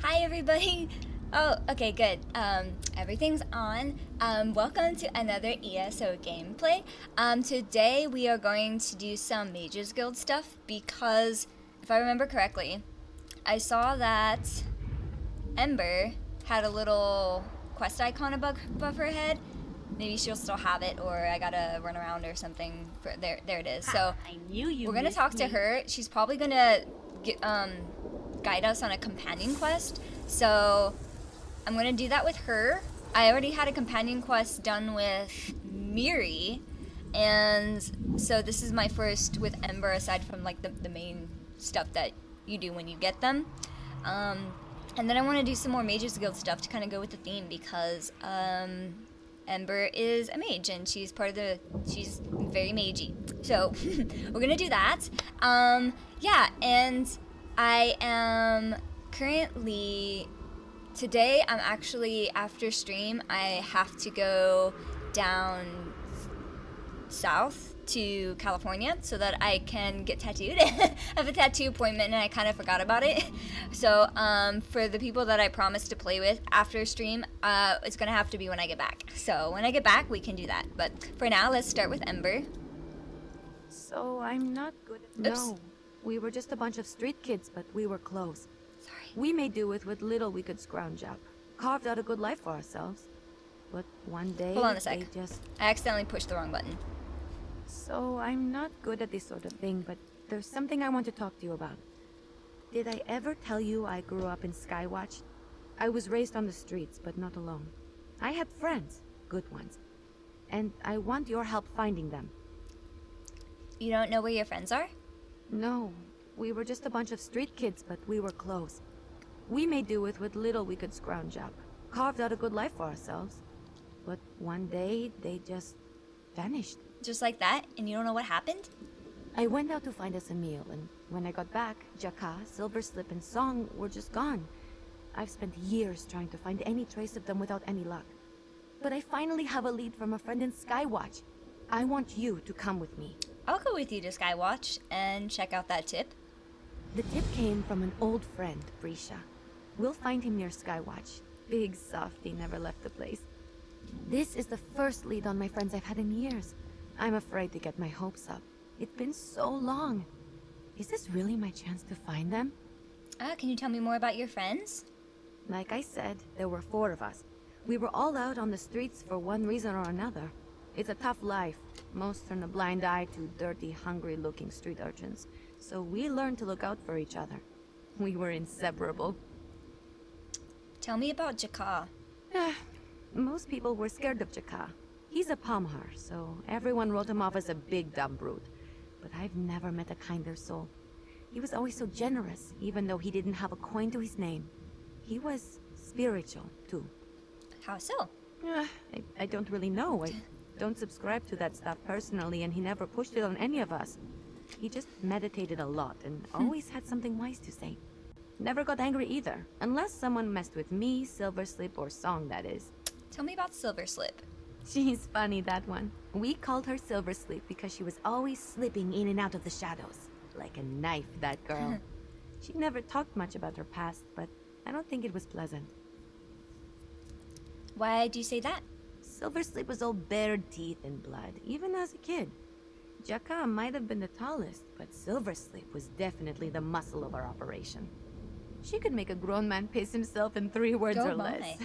Hi everybody. Oh, okay, good. Everything's on. Welcome to another ESO gameplay. Today we are going to do some Mages Guild stuff because, if I remember correctly, I saw that Ember had a little quest icon above her head. Maybe she'll still have it, or I gotta run around or something. There it is. So I knew you we're gonna talk to her. She's probably gonna guide us on a companion quest. So I'm gonna do that with her. I already had a companion quest done with Miri, and so this is my first with Ember, aside from like the main stuff that you do when you get them. And then I want to do some more Mages Guild stuff to kind of go with the theme because Ember is a mage and she's she's very magey. So we're gonna do that. Yeah, and I am currently, today I'm actually, after stream, I have to go down south to California so that I can get tattooed. I have a tattoo appointment and I kind of forgot about it. So for the people that I promised to play with after stream, it's gonna have to be when I get back. So when I get back we can do that, but for now let's start with Ember. So I'm not good at— No, we were just a bunch of street kids, but we were close. Sorry. We made do with what little we could scrounge up. Carved out a good life for ourselves. But one day, Hold on a sec. they just— I accidentally pushed the wrong button. So I'm not good at this sort of thing, but there's something I want to talk to you about. Did I ever tell you I grew up in Skywatch? I was raised on the streets, but not alone. I had friends, good ones. And I want your help finding them. You don't know where your friends are? No, we were just a bunch of street kids, but we were close. We made do with what little we could scrounge up. Carved out a good life for ourselves. But one day, they just vanished. Just like that? And you don't know what happened? I went out to find us a meal, and when I got back, Jaka, Silverslip, and Song were just gone. I've spent years trying to find any trace of them without any luck. But I finally have a lead from a friend in Skywatch. I want you to come with me. I'll go with you to Skywatch and check out that tip. The tip came from an old friend, Brisha. We'll find him near Skywatch. Big softy, never left the place. This is the first lead on my friends I've had in years. I'm afraid to get my hopes up. It's been so long. Is this really my chance to find them? Can you tell me more about your friends? Like I said, there were 4 of us. We were all out on the streets for one reason or another. It's a tough life. Most turn a blind eye to dirty, hungry-looking street urchins. So we learned to look out for each other. We were inseparable. Tell me about Jaka. Most people were scared of Jaka. He's a Palmhar, so everyone wrote him off as a big dumb brute. But I've never met a kinder soul. He was always so generous, even though he didn't have a coin to his name. He was spiritual, too. How so? I don't really know. I don't subscribe to that stuff personally, and he never pushed it on any of us. He just meditated a lot and always had something wise to say. Never got angry either, unless someone messed with me, Silverslip, or Song, that is. Tell me about Silverslip. She's funny, that one. We called her Silverslip because she was always slipping in and out of the shadows. Like a knife, that girl. She never talked much about her past, but I don't think it was pleasant. Why do you say that? Silverslip was all bared teeth and blood, even as a kid. Jaka might have been the tallest, but Silverslip was definitely the muscle of our operation. She could make a grown man piss himself in 3 words or less.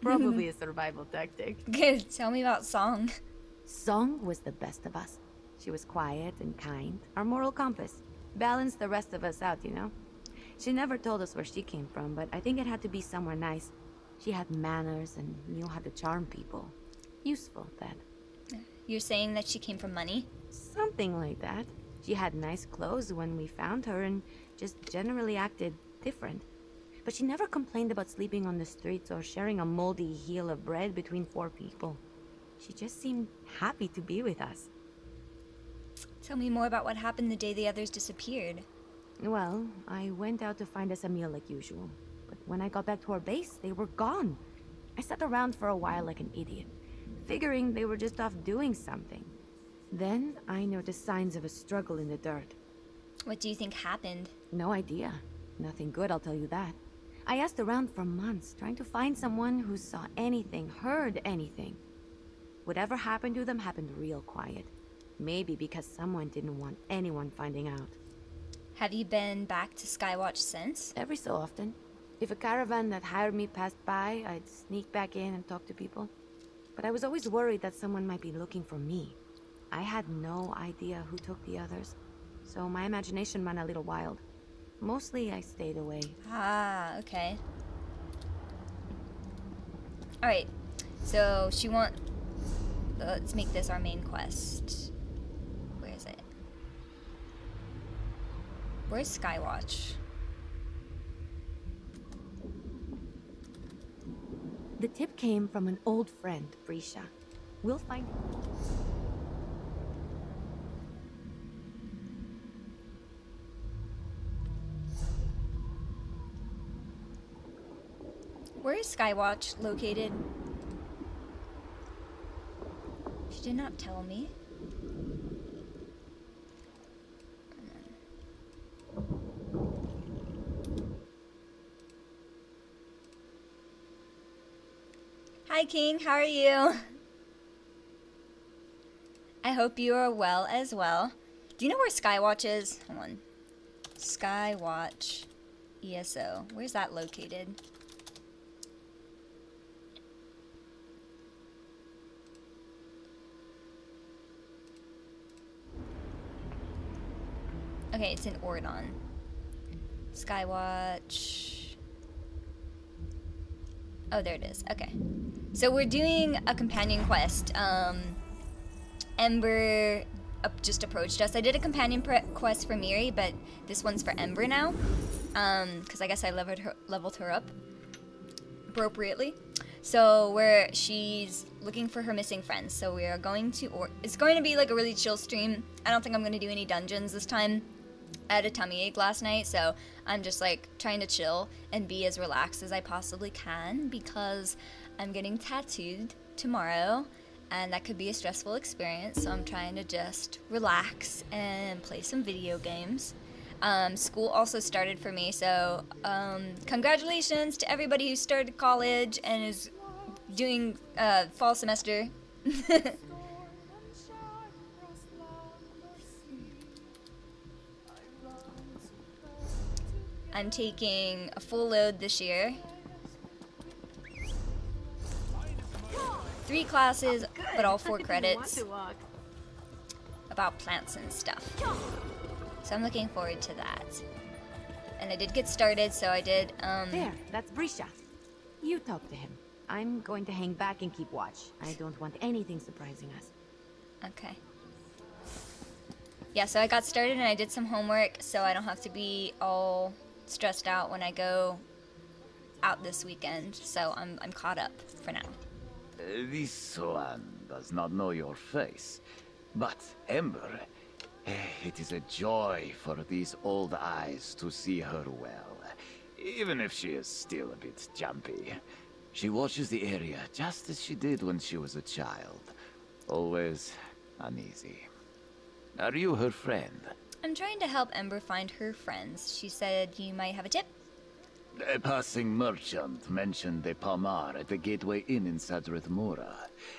Probably a survival tactic. Good. Tell me about Song. Song was the best of us. She was quiet and kind, our moral compass. Balanced the rest of us out, you know? She never told us where she came from, but I think it had to be somewhere nice. She had manners and knew how to charm people. Useful, that. You're saying that she came from money? Something like that. She had nice clothes when we found her and just generally acted different. But she never complained about sleeping on the streets or sharing a moldy heel of bread between 4 people. She just seemed happy to be with us. Tell me more about what happened the day the others disappeared. Well, I went out to find us a meal like usual. But when I got back to our base, they were gone. I sat around for a while like an idiot, figuring they were just off doing something. Then I noticed signs of a struggle in the dirt. What do you think happened? No idea. Nothing good, I'll tell you that. I asked around for months, trying to find someone who saw anything, heard anything. Whatever happened to them happened real quiet. Maybe because someone didn't want anyone finding out. Have you been back to Skywatch since? Every so often. If a caravan that hired me passed by, I'd sneak back in and talk to people. But I was always worried that someone might be looking for me. I had no idea who took the others, so my imagination ran a little wild. Mostly I stayed away. Ah, okay. Alright, so let's make this our main quest. Where is it? Where's Skywatch? The tip came from an old friend, Brisha. We'll find... Where is Skywatch located? She did not tell me. Hi King, how are you? I hope you are well as well. Do you know where Skywatch is? Hold on. Skywatch ESO. Where's that located? Okay, it's in Ordon. Skywatch. Oh, there it is. Okay. So we're doing a companion quest. Ember just approached us. I did a companion quest for Miri, but this one's for Ember now. Because I guess I leveled her up appropriately. So she's looking for her missing friends. So we are going to, it's going to be like a really chill stream. I don't think I'm going to do any dungeons this time. I had a tummy ache last night, so I'm just like trying to chill and be as relaxed as I possibly can because I'm getting tattooed tomorrow and that could be a stressful experience, so I'm trying to just relax and play some video games. School also started for me, so congratulations to everybody who started college and is doing fall semester. I'm taking a full load this year. 3 classes, but all 4 credits. About plants and stuff. So I'm looking forward to that. And I did get started, so I did, There, that's Brisha. You talk to him. I'm going to hang back and keep watch. I don't want anything surprising us. Okay. Yeah, so I got started and I did some homework, so I don't have to be all stressed out when I go out this weekend, so I'm caught up for now. This one does not know your face, but Ember, it is a joy for these old eyes to see her well, even if she is still a bit jumpy. She watches the area just as she did when she was a child, always uneasy. Are you her friend? I'm trying to help Ember find her friends. She said you might have a tip. A passing merchant mentioned a Palmar at the Gateway Inn in Sadrith Mora,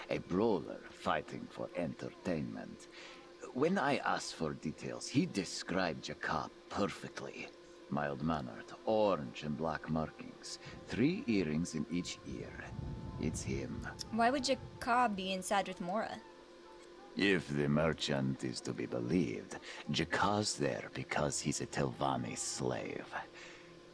a brawler fighting for entertainment. When I asked for details, he described Jacob perfectly. Mild-mannered, orange and black markings, 3 earrings in each ear. It's him. Why would Jacob be in Sadrith Mora? If the merchant is to be believed, Jakkar's there because he's a Telvanni slave.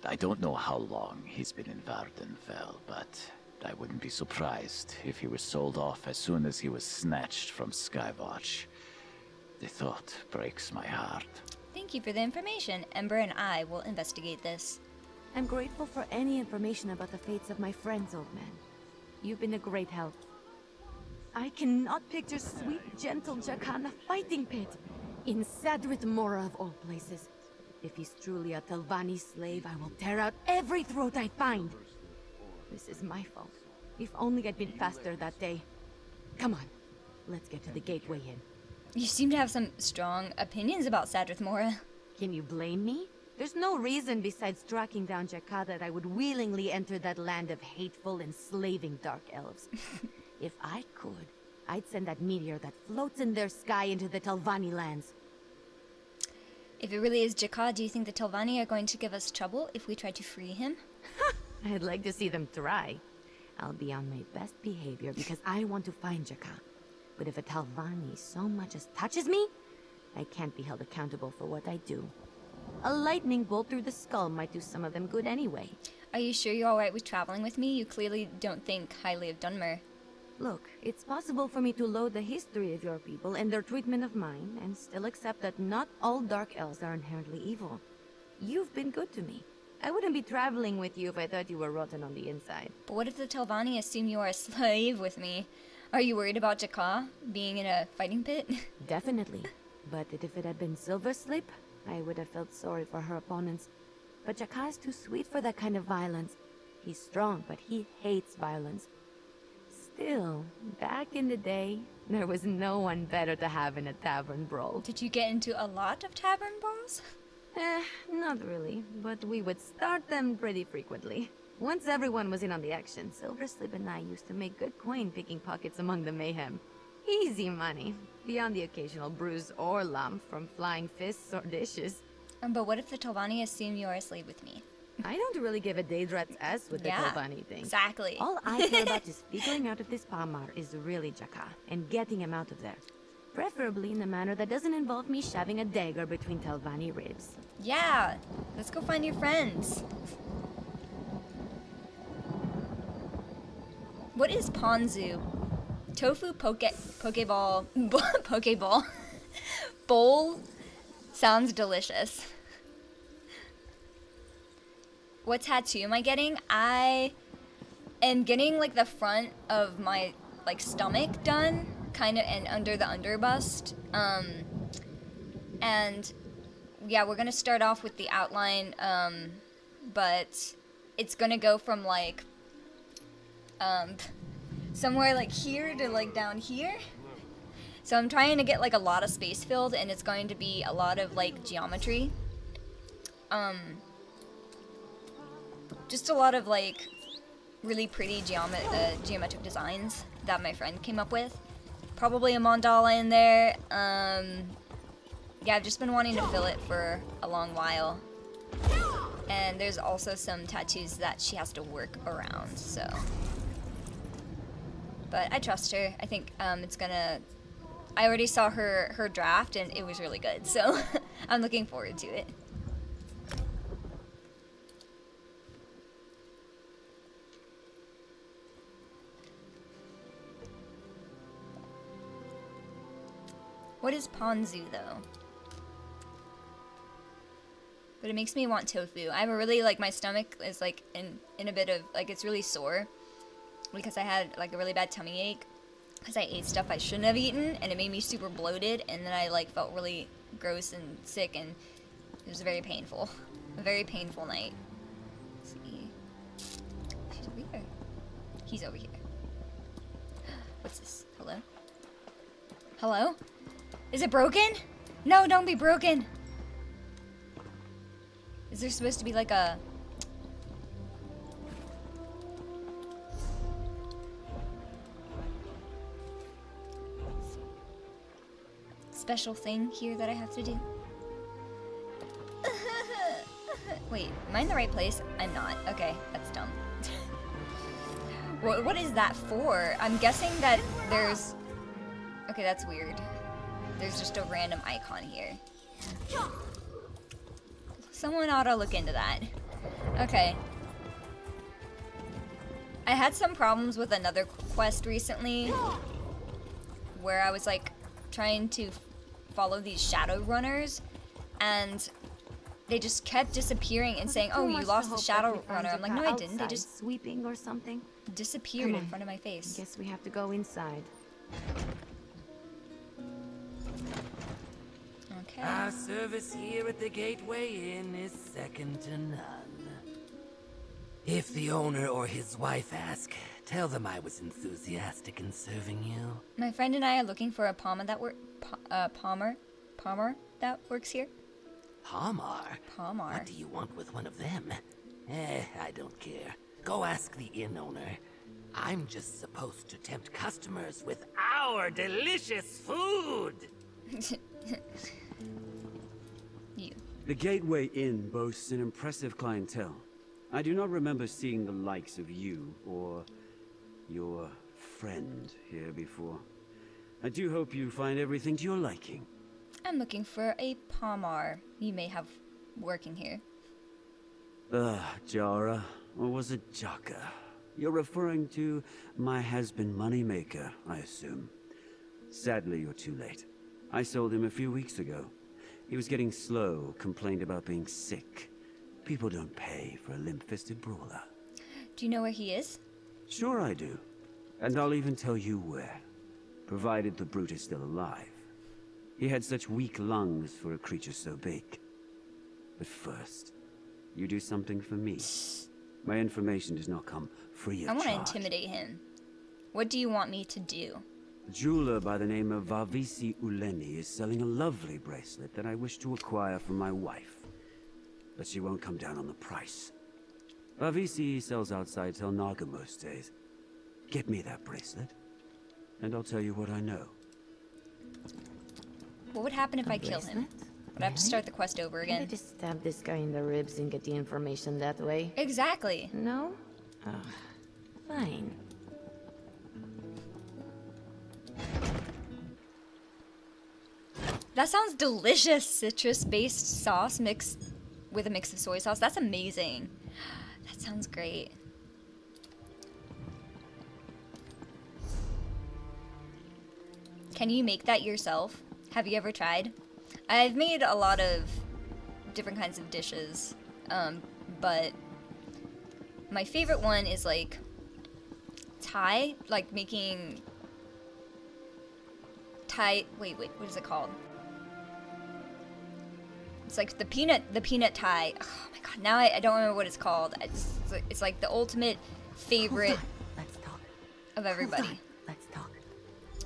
I don't know how long he's been in Vardenfell, but I wouldn't be surprised if he was sold off as soon as he was snatched from Skywatch. The thought breaks my heart. Thank you for the information. Ember and I will investigate this. I'm grateful for any information about the fates of my friends, old man. You've been a great help. I cannot picture sweet, gentle Jakkar in a fighting pit. In Sadrith Mora of all places. If he's truly a Telvanni slave, I will tear out every throat I find. This is my fault. If only I'd been faster that day. Come on, let's get to the Gateway Inn. You seem to have some strong opinions about Sadrith Mora. Can you blame me? There's no reason besides tracking down Jakka that I would willingly enter that land of hateful, enslaving dark elves. If I could, I'd send that meteor that floats in their sky into the Telvanni lands. If it really is Jakka, do you think the Telvanni are going to give us trouble if we try to free him? I'd like to see them try. I'll be on my best behavior because I want to find Jakka. But if a Telvanni so much as touches me, I can't be held accountable for what I do. A lightning bolt through the skull might do some of them good anyway. Are you sure you're alright with traveling with me? You clearly don't think highly of Dunmer. Look, it's possible for me to load the history of your people and their treatment of mine, and still accept that not all dark elves are inherently evil. You've been good to me. I wouldn't be traveling with you if I thought you were rotten on the inside. But what if the Telvanni assume you are a slave with me? Are you worried about Jakka being in a fighting pit? Definitely. But if it had been Silverslip, I would have felt sorry for her opponents. But Jakka is too sweet for that kind of violence. He's strong, but he hates violence. Still, back in the day, there was no one better to have in a tavern brawl. Did you get into a lot of tavern brawls? Not really, but we would start them pretty frequently. Once everyone was in on the action, Silverslip and I used to make good coin picking pockets among the mayhem. Easy money, beyond the occasional bruise or lump from flying fists or dishes. But what if the Telvanni assume you are a slave with me? I don't really give a Daedrat's ass with the Telvanni thing. Exactly. All I care about is figuring out if this Palmar is really Jakka and getting him out of there. Preferably in a manner that doesn't involve me shoving a dagger between Telvanni ribs. Yeah, let's go find your friends. What is Ponzu? Tofu Pokeball Pokeball bowl sounds delicious. What tattoo am I getting? I am getting like the front of my like stomach done, kind of, and under the underbust. And yeah, we're gonna start off with the outline, but it's gonna go from like somewhere like here to like down here. So I'm trying to get like a lot of space filled, and it's going to be a lot of like geometry. Just a lot of like really pretty geometric designs that my friend came up with. Probably a mandala in there. Yeah, I've just been wanting to fill it for a long while. And there's also some tattoos that she has to work around, so. But I trust her. I think it's gonna... I already saw her draft and it was really good, so I'm looking forward to it. What is Ponzu, though? But it makes me want tofu. I have a really, like, my stomach is, like, in a bit of, like, it's really sore. Because I had, like, a really bad tummy ache. Because I ate stuff I shouldn't have eaten, and it made me super bloated. And then I, like, felt really gross and sick, and it was very painful. A very painful night. Let's see. She's over here. He's over here. What's this? Hello? Hello? Is it broken? No, don't be broken. Is there supposed to be like a... special thing here that I have to do? Wait, am I in the right place? I'm not. Okay, that's dumb. What is that for? I'm guessing that there's... Okay, that's weird. There's just a random icon here. Someone ought to look into that. Okay. I had some problems with another quest recently where I was like trying to follow these shadow runners and they just kept disappearing and saying, "Oh, you lost the shadow runner." I'm like, "No, I didn't. They just sweeping or something disappeared in front of my face." Guess we have to go inside. Okay. Our service here at the Gateway Inn is second to none. If the owner or his wife ask, tell them I was enthusiastic in serving you. My friend and I are looking for a Palmer that works here. Palmar? Palmar. What do you want with one of them? I don't care. Go ask the inn owner. I'm just supposed to tempt customers with our delicious food! You. The Gateway Inn boasts an impressive clientele. I do not remember seeing the likes of you or your friend here before. I do hope you find everything to your liking. I'm looking for a Palmar you may have working here. Jara, or was it Jaka? You're referring to my has-been moneymaker, I assume. Sadly, you're too late. I sold him a few weeks ago. He was getting slow, complained about being sick. People don't pay for a limp-fisted brawler. Do you know where he is? Sure I do. And I'll even tell you where. Provided the brute is still alive. He had such weak lungs for a creature so big. But first, you do something for me. My information does not come free of charge. I want to intimidate him. What do you want me to do? A jeweler by the name of Vavisi Uleni is selling a lovely bracelet that I wish to acquire for my wife. But she won't come down on the price. Vavisi sells outside till Naga most days. Get me that bracelet, and I'll tell you what I know. What would happen if I kill him? Would I have to start the quest over Can't I again? just stab this guy in the ribs and get the information that way? Exactly. No? Fine. That sounds delicious. Citrus-based sauce mixed with a mix of soy sauce. That's amazing. That sounds great. Can you make that yourself? Have you ever tried? I've made a lot of different kinds of dishes, but my favorite one is like Thai, like making Thai. Wait, what is it called? It's like the peanut Thai. Oh my god, now I don't remember what it's called. It's like the ultimate favorite Let's talk. of everybody. Hold on. Let's talk.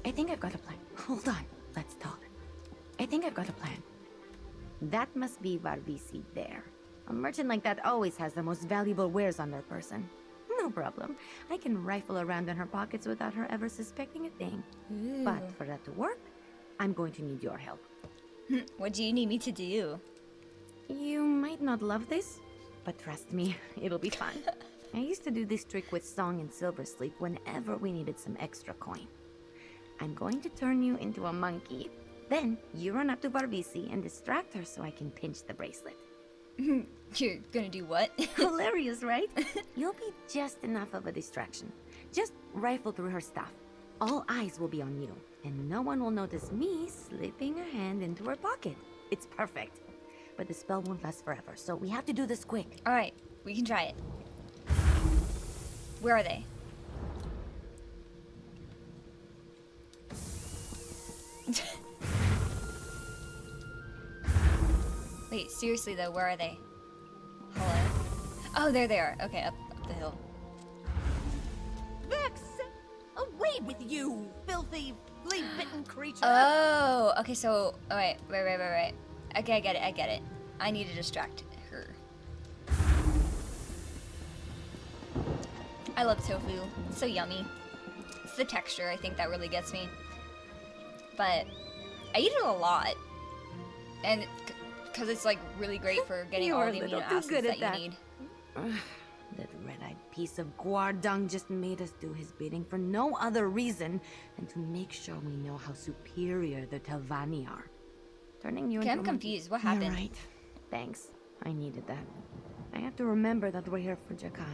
I think I've got a plan. Hold on. Let's talk. I think I've got a plan. That must be Varbisi there. A merchant like that always has the most valuable wares on their person. No problem. I can rifle around in her pockets without her ever suspecting a thing. Ooh. But for that to work, I'm going to need your help. What do you need me to do? You might not love this, but trust me, it'll be fun. I used to do this trick with Song and Silver Sleep whenever we needed some extra coin. I'm going to turn you into a monkey. Then you run up to Barbisi and distract her so I can pinch the bracelet. You're gonna do what? Hilarious, right? You'll be just enough of a distraction. Just rifle through her stuff. All eyes will be on you, and no one will notice me slipping a hand into her pocket. It's perfect. But the spell won't last forever, so we have to do this quick. Alright, we can try it. Where are they? Wait, seriously though, where are they? Hello? Oh, there they are. Okay, up the hill. Vex! Away with you, filthy, flea-bitten creature! Oh, okay, so, alright, right. Okay, I get it. I need to distract her. I love tofu. It's so yummy. It's the texture, I think, that really gets me. But I eat it a lot. And because it's like really great for getting all the amino acids that you need. That red-eyed piece of guardung just made us do his bidding for no other reason than to make sure we know how superior the Telvanni are. Turning you Okay, into I'm a confused. What You're happened? right. Thanks. I needed that. I have to remember that we're here for Jaka.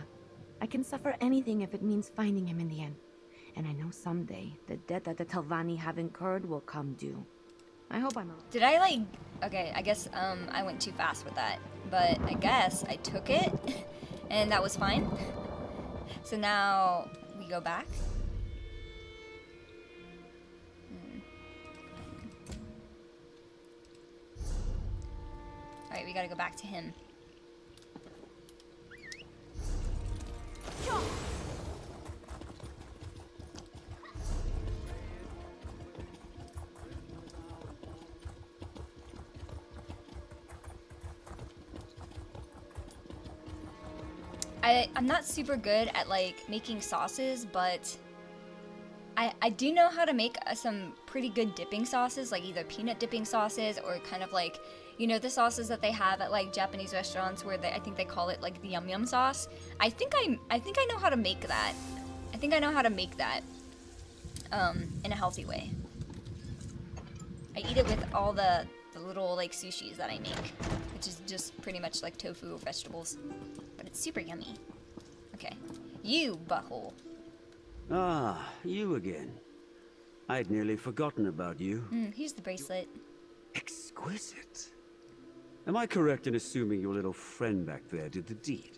I can suffer anything if it means finding him in the end. And I know someday the debt that the Telvanni have incurred will come due. I hope I'm right. Did I like... Okay, I guess I went too fast with that. But I guess I took it. And that was fine. So now we go back. Alright, we gotta go back to him. I'm not super good at like making sauces, but I do know how to make some pretty good dipping sauces, like either peanut dipping sauces or kind of like, you know, the sauces that they have at like Japanese restaurants where I think they call it like the yum yum sauce. I think I know how to make that. I think I know how to make that in a healthy way. I eat it with all the little like sushis that I make, which is just pretty much like tofu or vegetables, but it's super yummy. Okay, you butthole. Ah, you again. I'd nearly forgotten about you. Here's the bracelet. Exquisite. Am I correct in assuming your little friend back there did the deed?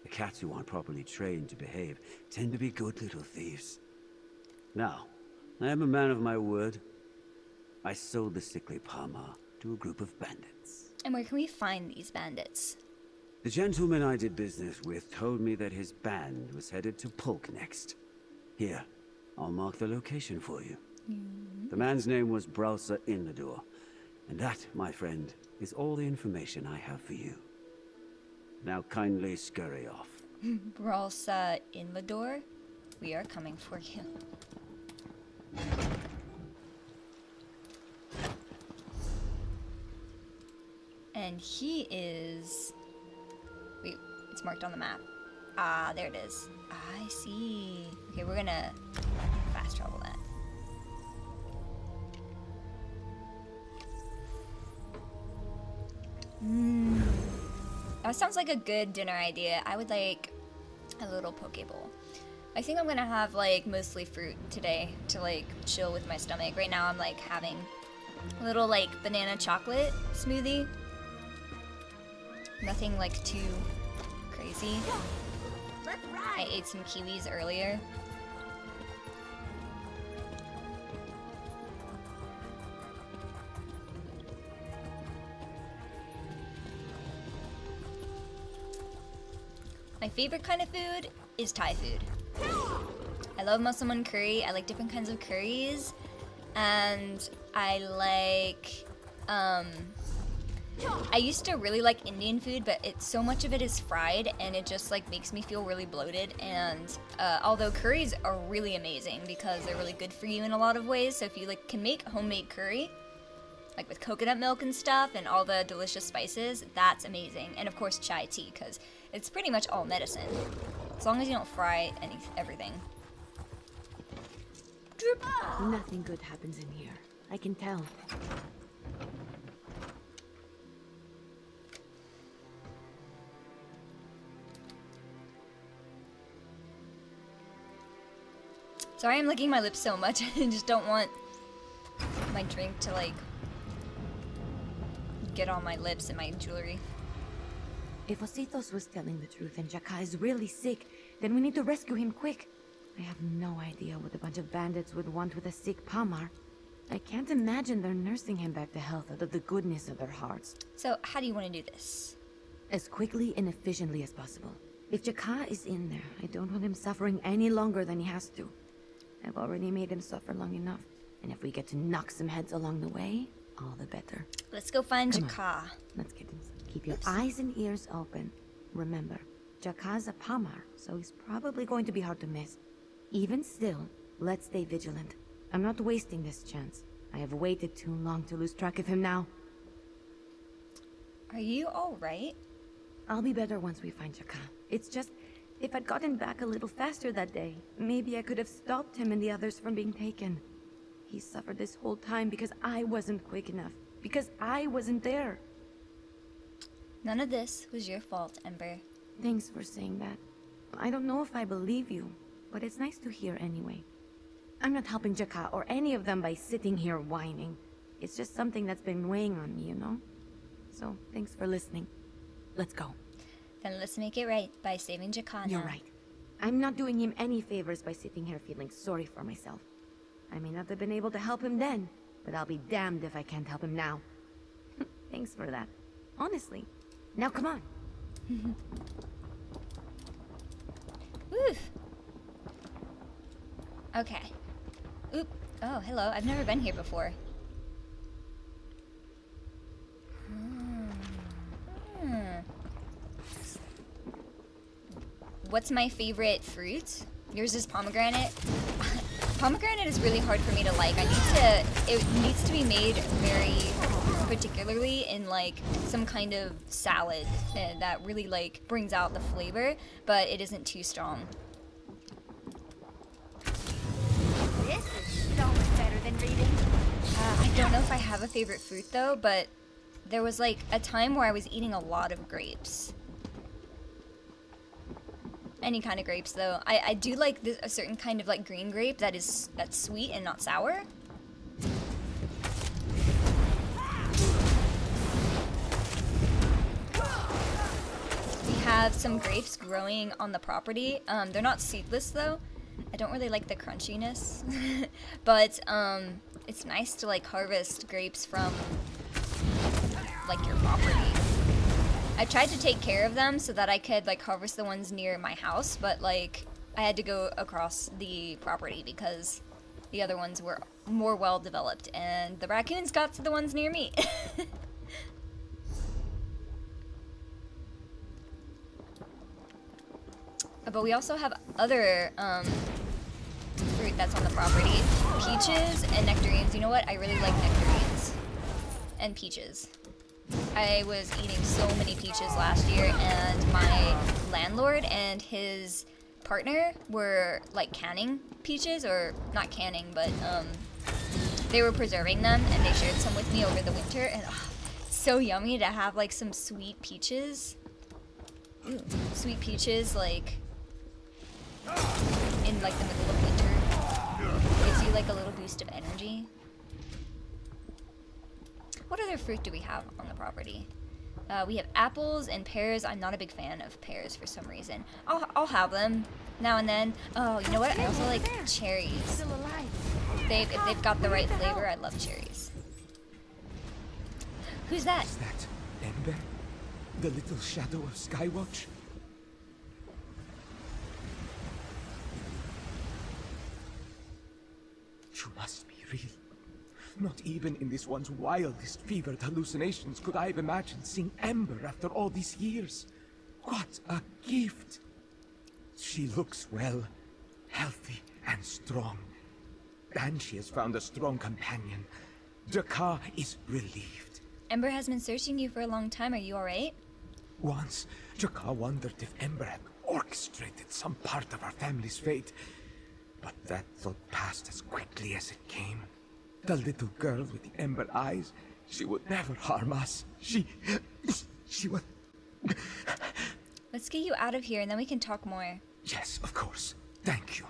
The cats who aren't properly trained to behave tend to be good little thieves. Now, I am a man of my word. I sold the sickly Palmer to a group of bandits. And where can we find these bandits? The gentleman I did business with told me that his band was headed to Polk next. Here, I'll mark the location for you. The man's name was Browser Inlador, and that, my friend, is all the information I have for you. Now kindly scurry off. Browser Inlador, we are coming for you. And he is... Wait, it's marked on the map. Ah, there it is. I see. Okay, we're gonna fast travel that. That sounds like a good dinner idea. I would like a little poke bowl. I think I'm gonna have like mostly fruit today to like chill with my stomach. Right now I'm like having a little like banana chocolate smoothie. Nothing like too crazy. I ate some kiwis earlier. My favorite kind of food is Thai food. I love Muslim curry. I like different kinds of curries. And I like, I used to really like Indian food, but so much of it is fried and it just like makes me feel really bloated. And although curries are really amazing because they're really good for you in a lot of ways. So if you like can make homemade curry, like with coconut milk and stuff and all the delicious spices, that's amazing. And of course chai tea, because it's pretty much all medicine. As long as you don't fry everything. Nothing good happens in here. I can tell. Sorry I'm licking my lips so much. I just don't want my drink to like get on my lips and my jewelry. If Ositos was telling the truth and Jaka is really sick, then we need to rescue him quick. I have no idea what a bunch of bandits would want with a sick Pamar. I can't imagine they're nursing him back to health out of the goodness of their hearts. So how do you want to do this? As quickly and efficiently as possible. If Jaka is in there, I don't want him suffering any longer than he has to. I've already made him suffer long enough. And if we get to knock some heads along the way, all the better. Let's go find Come Jaka. on. Let's get him. Keep your eyes and ears open. Remember, Jaka's a Pamar, so he's probably going to be hard to miss. Even still, let's stay vigilant. I'm not wasting this chance. I have waited too long to lose track of him now. Are you alright? I'll be better once we find Jaka. It's just, if I'd gotten back a little faster that day, maybe I could have stopped him and the others from being taken. He suffered this whole time because I wasn't quick enough. Because I wasn't there. None of this was your fault, Ember. Thanks for saying that. I don't know if I believe you, but it's nice to hear anyway. I'm not helping Jaka or any of them by sitting here whining. It's just something that's been weighing on me, you know? So, thanks for listening. Let's go. Then let's make it right by saving Jaka now. You're right. I'm not doing him any favors by sitting here feeling sorry for myself. I may not have been able to help him then, but I'll be damned if I can't help him now. Thanks for that. Honestly. Now come on. Woof. Okay. Oop. Oh, hello. I've never been here before. what's my favorite fruit? Yours is pomegranate. Pomegranate is really hard for me to like. It needs to be made very particularly in like some kind of salad that really like brings out the flavor, but it isn't too strong. This is so much better than reading. I don't know if I have a favorite fruit though, but there was like a time where I was eating a lot of grapes. Any kind of grapes though. I do like a certain kind of like green grape that's sweet and not sour. We have some grapes growing on the property. They're not seedless though. I don't really like the crunchiness, but it's nice to like harvest grapes from like your property. I tried to take care of them so that I could like harvest the ones near my house, but like I had to go across the property because the other ones were more well developed and the raccoons got to the ones near me. But we also have other fruit that's on the property. Peaches and nectarines. You know what? I really like nectarines and peaches. I was eating so many peaches last year, and my landlord and his partner were like canning peaches, or not canning, but they were preserving them, and they shared some with me over the winter, and it's so yummy to have like some sweet peaches. Ooh, sweet peaches like in like the middle of winter. Gives you like a little boost of energy. What other fruit do we have on the property? We have apples and pears. I'm not a big fan of pears for some reason. I'll have them now and then. Oh, you know what? I also like cherries. Still alive. If they've got the right flavor, I love cherries. Who's that? Is that Ember? The little shadow of Skywatch? You must be real. Not even in this one's wildest fevered hallucinations could I have imagined seeing Ember after all these years. What a gift! She looks well, healthy and strong. And she has found a strong companion. Jakar is relieved. Ember has been searching you for a long time. Are you alright? Once, Jakar wondered if Ember had orchestrated some part of our family's fate. But that thought passed as quickly as it came. The little girl with the ember eyes, she would never harm us. She would... Let's get you out of here and then we can talk more. Yes, of course. Thank you.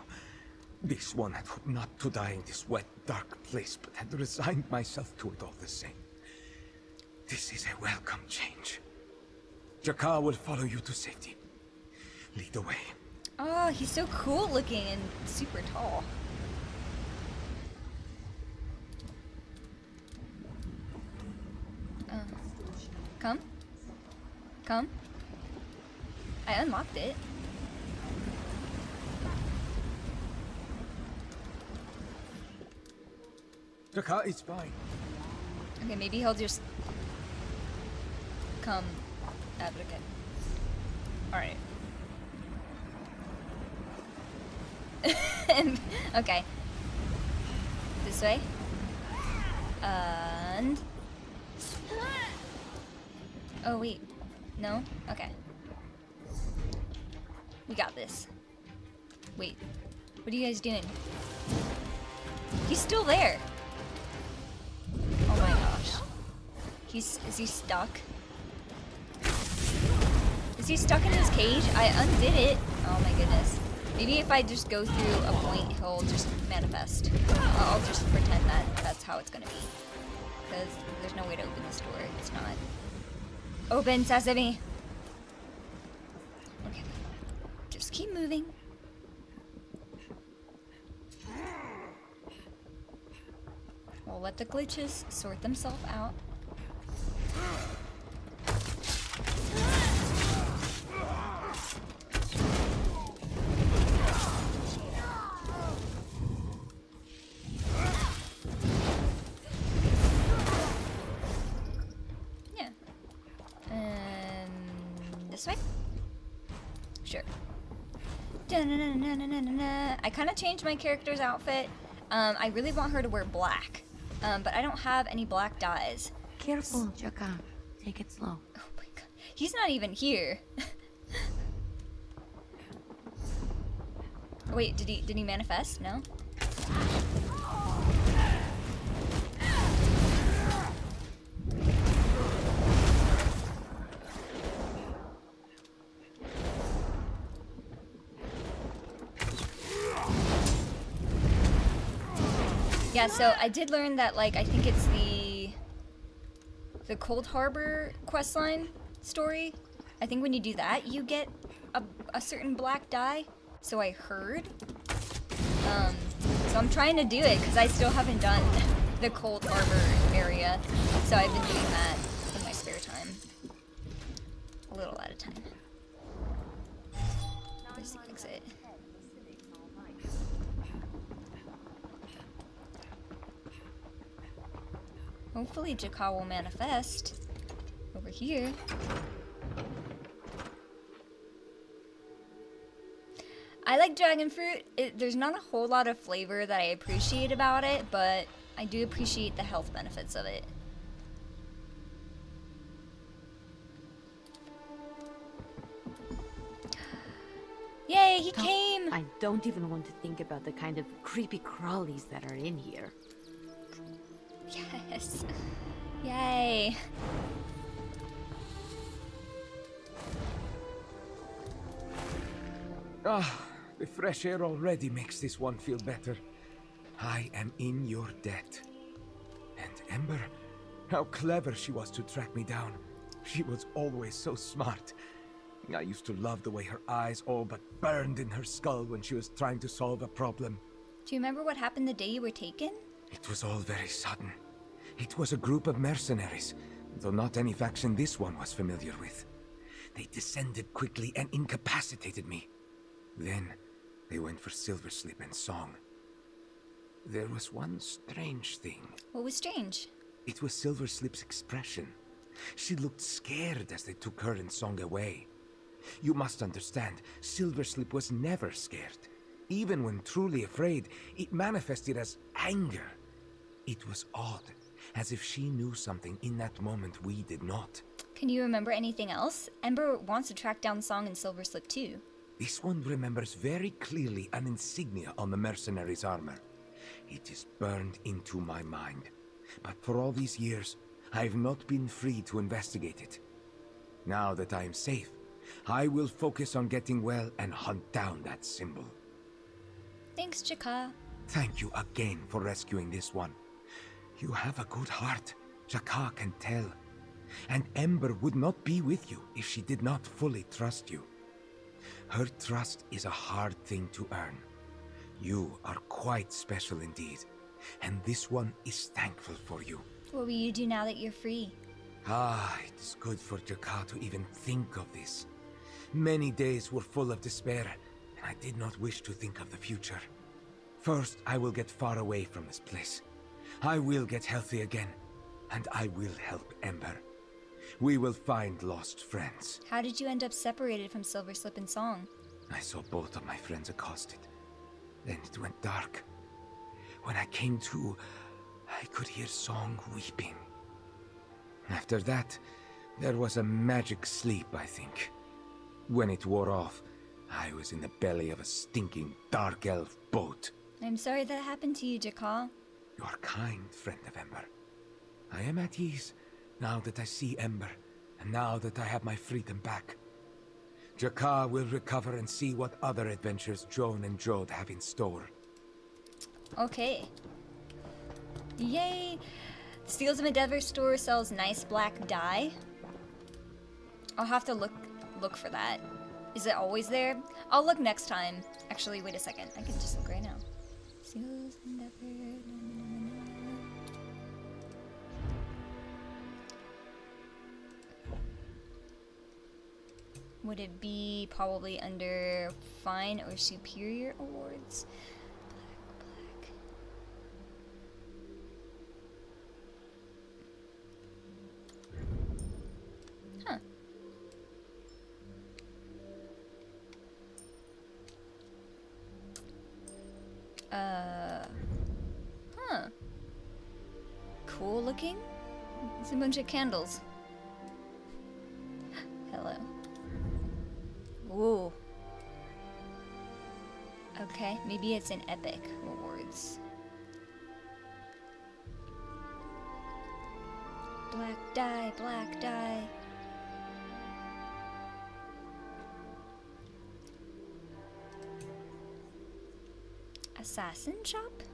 This one had hoped not to die in this wet, dark place, but had resigned myself to it all the same. This is a welcome change. Jakar will follow you to safety. Lead the way. Oh, he's so cool looking and super tall. Come. Come. I unlocked it. Jakar is fine. Okay, maybe he'll just come. Advocate. Alright. Okay. This way. And... Oh, wait. No? Okay. We got this. Wait. What are you guys doing? He's still there. Oh my gosh. Is he stuck? Is he stuck in his cage? I undid it. Oh my goodness. Maybe if I just go through a point, he'll just manifest. I'll just pretend that that's how it's gonna be. Because there's no way to open this door. It's not. Open, sesame! Okay. Just keep moving. We'll let the glitches sort themselves out. Yeah. This way? Sure. I kind of changed my character's outfit. I really want her to wear black, but I don't have any black dyes. Careful, Jaka. Take it slow. Oh my god. He's not even here. Wait, did he manifest? No? Yeah, so I did learn that, like, I think it's the Cold Harbor questline story. I think when you do that, you get a certain black dye. So I heard. So I'm trying to do it because I still haven't done the Cold Harbor area. So I've been doing that in my spare time. A little at a time. Where's the exit? Hopefully Jaka will manifest over here. I like dragon fruit. There's not a whole lot of flavor that I appreciate about it, but I do appreciate the health benefits of it. Yay, he came! I don't even want to think about the kind of creepy crawlies that are in here. Yes. Yay. Ah, the fresh air already makes this one feel better. I am in your debt. And Ember, how clever she was to track me down. She was always so smart. I used to love the way her eyes all but burned in her skull when she was trying to solve a problem. Do you remember what happened the day you were taken? It was all very sudden. It was a group of mercenaries, though not any faction this one was familiar with. They descended quickly and incapacitated me. Then, they went for Silverslip and Song. There was one strange thing. What was strange? It was Silverslip's expression. She looked scared as they took her and Song away. You must understand, Silverslip was never scared. Even when truly afraid, it manifested as anger. It was odd, as if she knew something in that moment we did not. Can you remember anything else? Ember wants to track down Song and Silverslip too. This one remembers very clearly an insignia on the mercenary's armor. It is burned into my mind. But for all these years, I have not been free to investigate it. Now that I am safe, I will focus on getting well and hunt down that symbol. Thanks, Jaka. Thank you again for rescuing this one. You have a good heart, Jaka can tell. And Ember would not be with you if she did not fully trust you. Her trust is a hard thing to earn. You are quite special indeed, and this one is thankful for you. What will you do now that you're free? Ah, it is good for Jaka to even think of this. Many days were full of despair, and I did not wish to think of the future. First, I will get far away from this place. I will get healthy again, and I will help Ember. We will find lost friends. How did you end up separated from Silverslip and Song? I saw both of my friends accosted. Then it went dark. When I came to, I could hear Song weeping. After that, there was a magic sleep, I think. When it wore off, I was in the belly of a stinking dark elf boat. I'm sorry that happened to you, Jaka. You are kind, friend of Ember. I am at ease now that I see Ember, and now that I have my freedom back. Jaka will recover and see what other adventures Joan and Jode have in store. Okay. Yay! Steals of Endeavor store sells nice black dye. I'll have to look for that. Is it always there? I'll look next time. Actually, wait a second. I can just look right now. Steals of Endeavor. Would it be probably under Fine or Superior awards? Black. Huh. Huh. Cool looking. It's a bunch of candles. Hello. Ooh. Okay, maybe it's an epic rewards. Black dye, black dye. Assassin shop?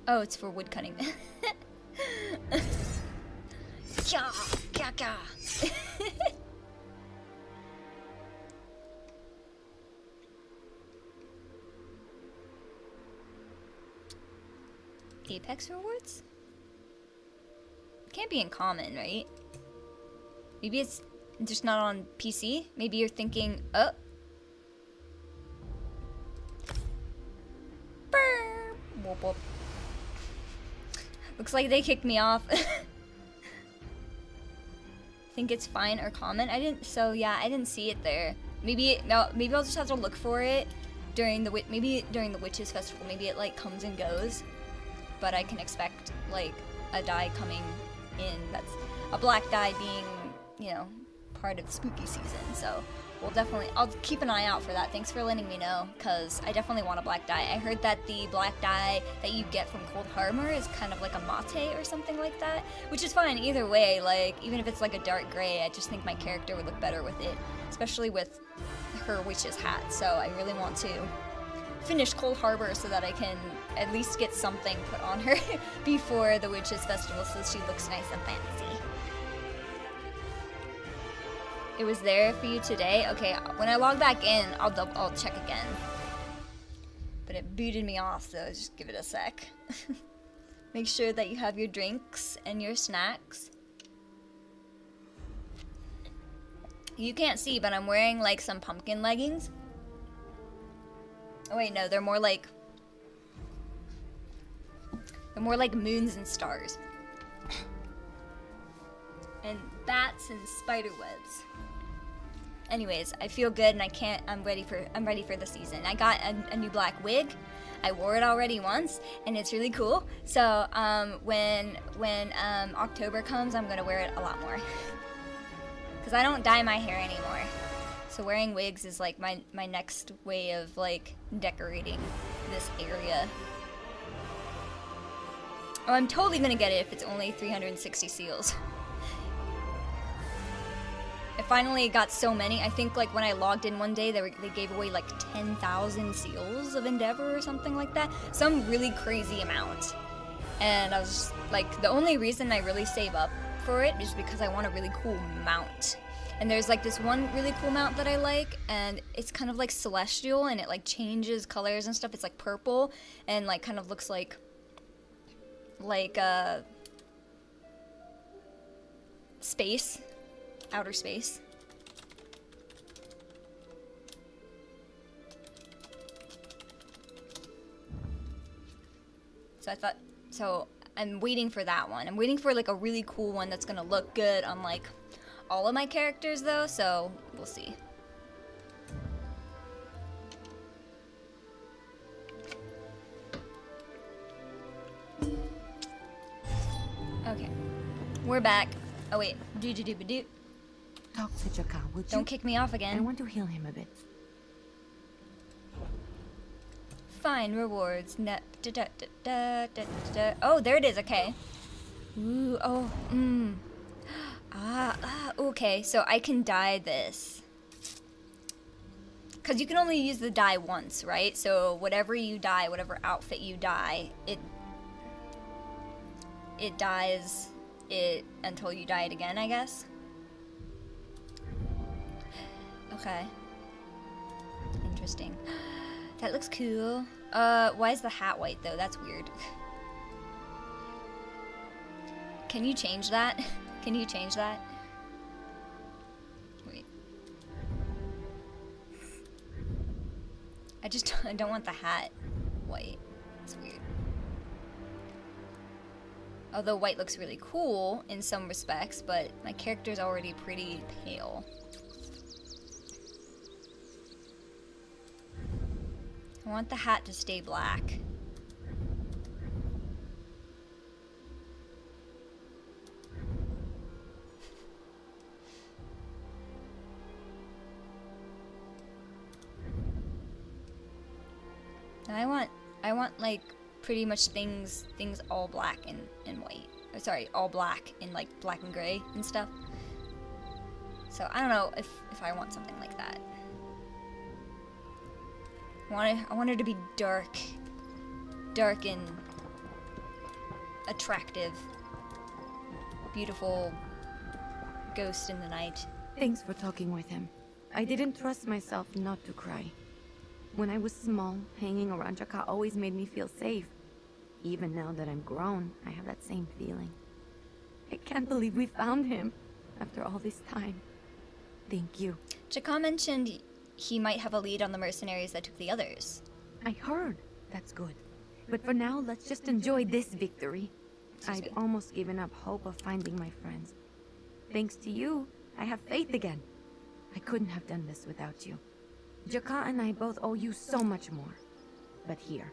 Oh, it's for wood cutting. Kya, kya, kya. Apex rewards? Can't be in common, right? Maybe it's just not on PC? Maybe you're thinking, oh. Burr. Whoop, whoop. Looks like they kicked me off. Think it's fine or common? I didn't, so yeah, I didn't see it there. Maybe, no, maybe I'll just have to look for it during the, maybe during the Witches Festival. Maybe it like comes and goes. But I can expect like a dye coming in that's a black dye being, you know, part of the spooky season. So we'll definitely, I'll keep an eye out for that. Thanks for letting me know, because I definitely want a black dye. I heard that the black dye that you get from Cold Harbor is kind of like a mate or something like that, which is fine either way. Like, even if it's like a dark gray, I just think my character would look better with it, especially with her witch's hat. So I really want to finish Cold Harbor so that I can at least get something put on her before the Witches Festival so she looks nice and fancy. It was there for you today? Okay, when I log back in, I'll check again. But it booted me off, so just give it a sec. Make sure that you have your drinks and your snacks. You can't see, but I'm wearing like some pumpkin leggings. Oh wait, no, they're more like moons and stars. And bats and spider webs. Anyways, I feel good and I'm ready for the season. I got a new black wig. I wore it already once and it's really cool. So when October comes, I'm gonna wear it a lot more. Cause I don't dye my hair anymore. So wearing wigs is like my next way of like decorating this area. Oh, I'm totally gonna get it if it's only 360 seals. I finally got so many. I think like when I logged in one day, they gave away like 10,000 seals of Endeavor or something like that. Some really crazy amount. And I was just like, the only reason I really save up for it is because I want a really cool mount. And there's like this one really cool mount that I like, and it's kind of like celestial, and it like changes colors and stuff. It's like purple, and like kind of looks like space, outer space. So I thought, so I'm waiting for that one. I'm waiting for like a really cool one that's gonna look good on like all of my characters though, so we'll see. Okay, we're back. Oh wait, do. Talk to Jaka, would you? Don't kick me off again. I want to heal him a bit. Fine rewards. Oh, there it is. Okay. Ooh. Oh. Okay. So I can dye this. Because you can only use the dye once, right? So whatever you dye, whatever outfit you dye, it dyes it until you dye it again, I guess. Okay. Interesting. That looks cool. Why is the hat white though? That's weird. Can you change that? Can you change that? Wait. I don't want the hat white. It's weird. Although white looks really cool in some respects, but my character's already pretty pale. I want the hat to stay black. And I want like pretty much things all black and white. Oh, sorry, all black and like black and gray and stuff. So I don't know if I want something like that. I want it to be dark and attractive, beautiful ghost in the night. Thanks for talking with him. I didn't trust myself not to cry. When I was small, hanging around Jaka always made me feel safe. Even now that I'm grown, I have that same feeling. I can't believe we found him after all this time. Thank you. Jaka mentioned he might have a lead on the mercenaries that took the others. I heard. That's good. But for now, let's just enjoy this victory. I'd almost given up hope of finding my friends. Thanks to you, I have faith again. I couldn't have done this without you. Jaka and I both owe you so much more. But here,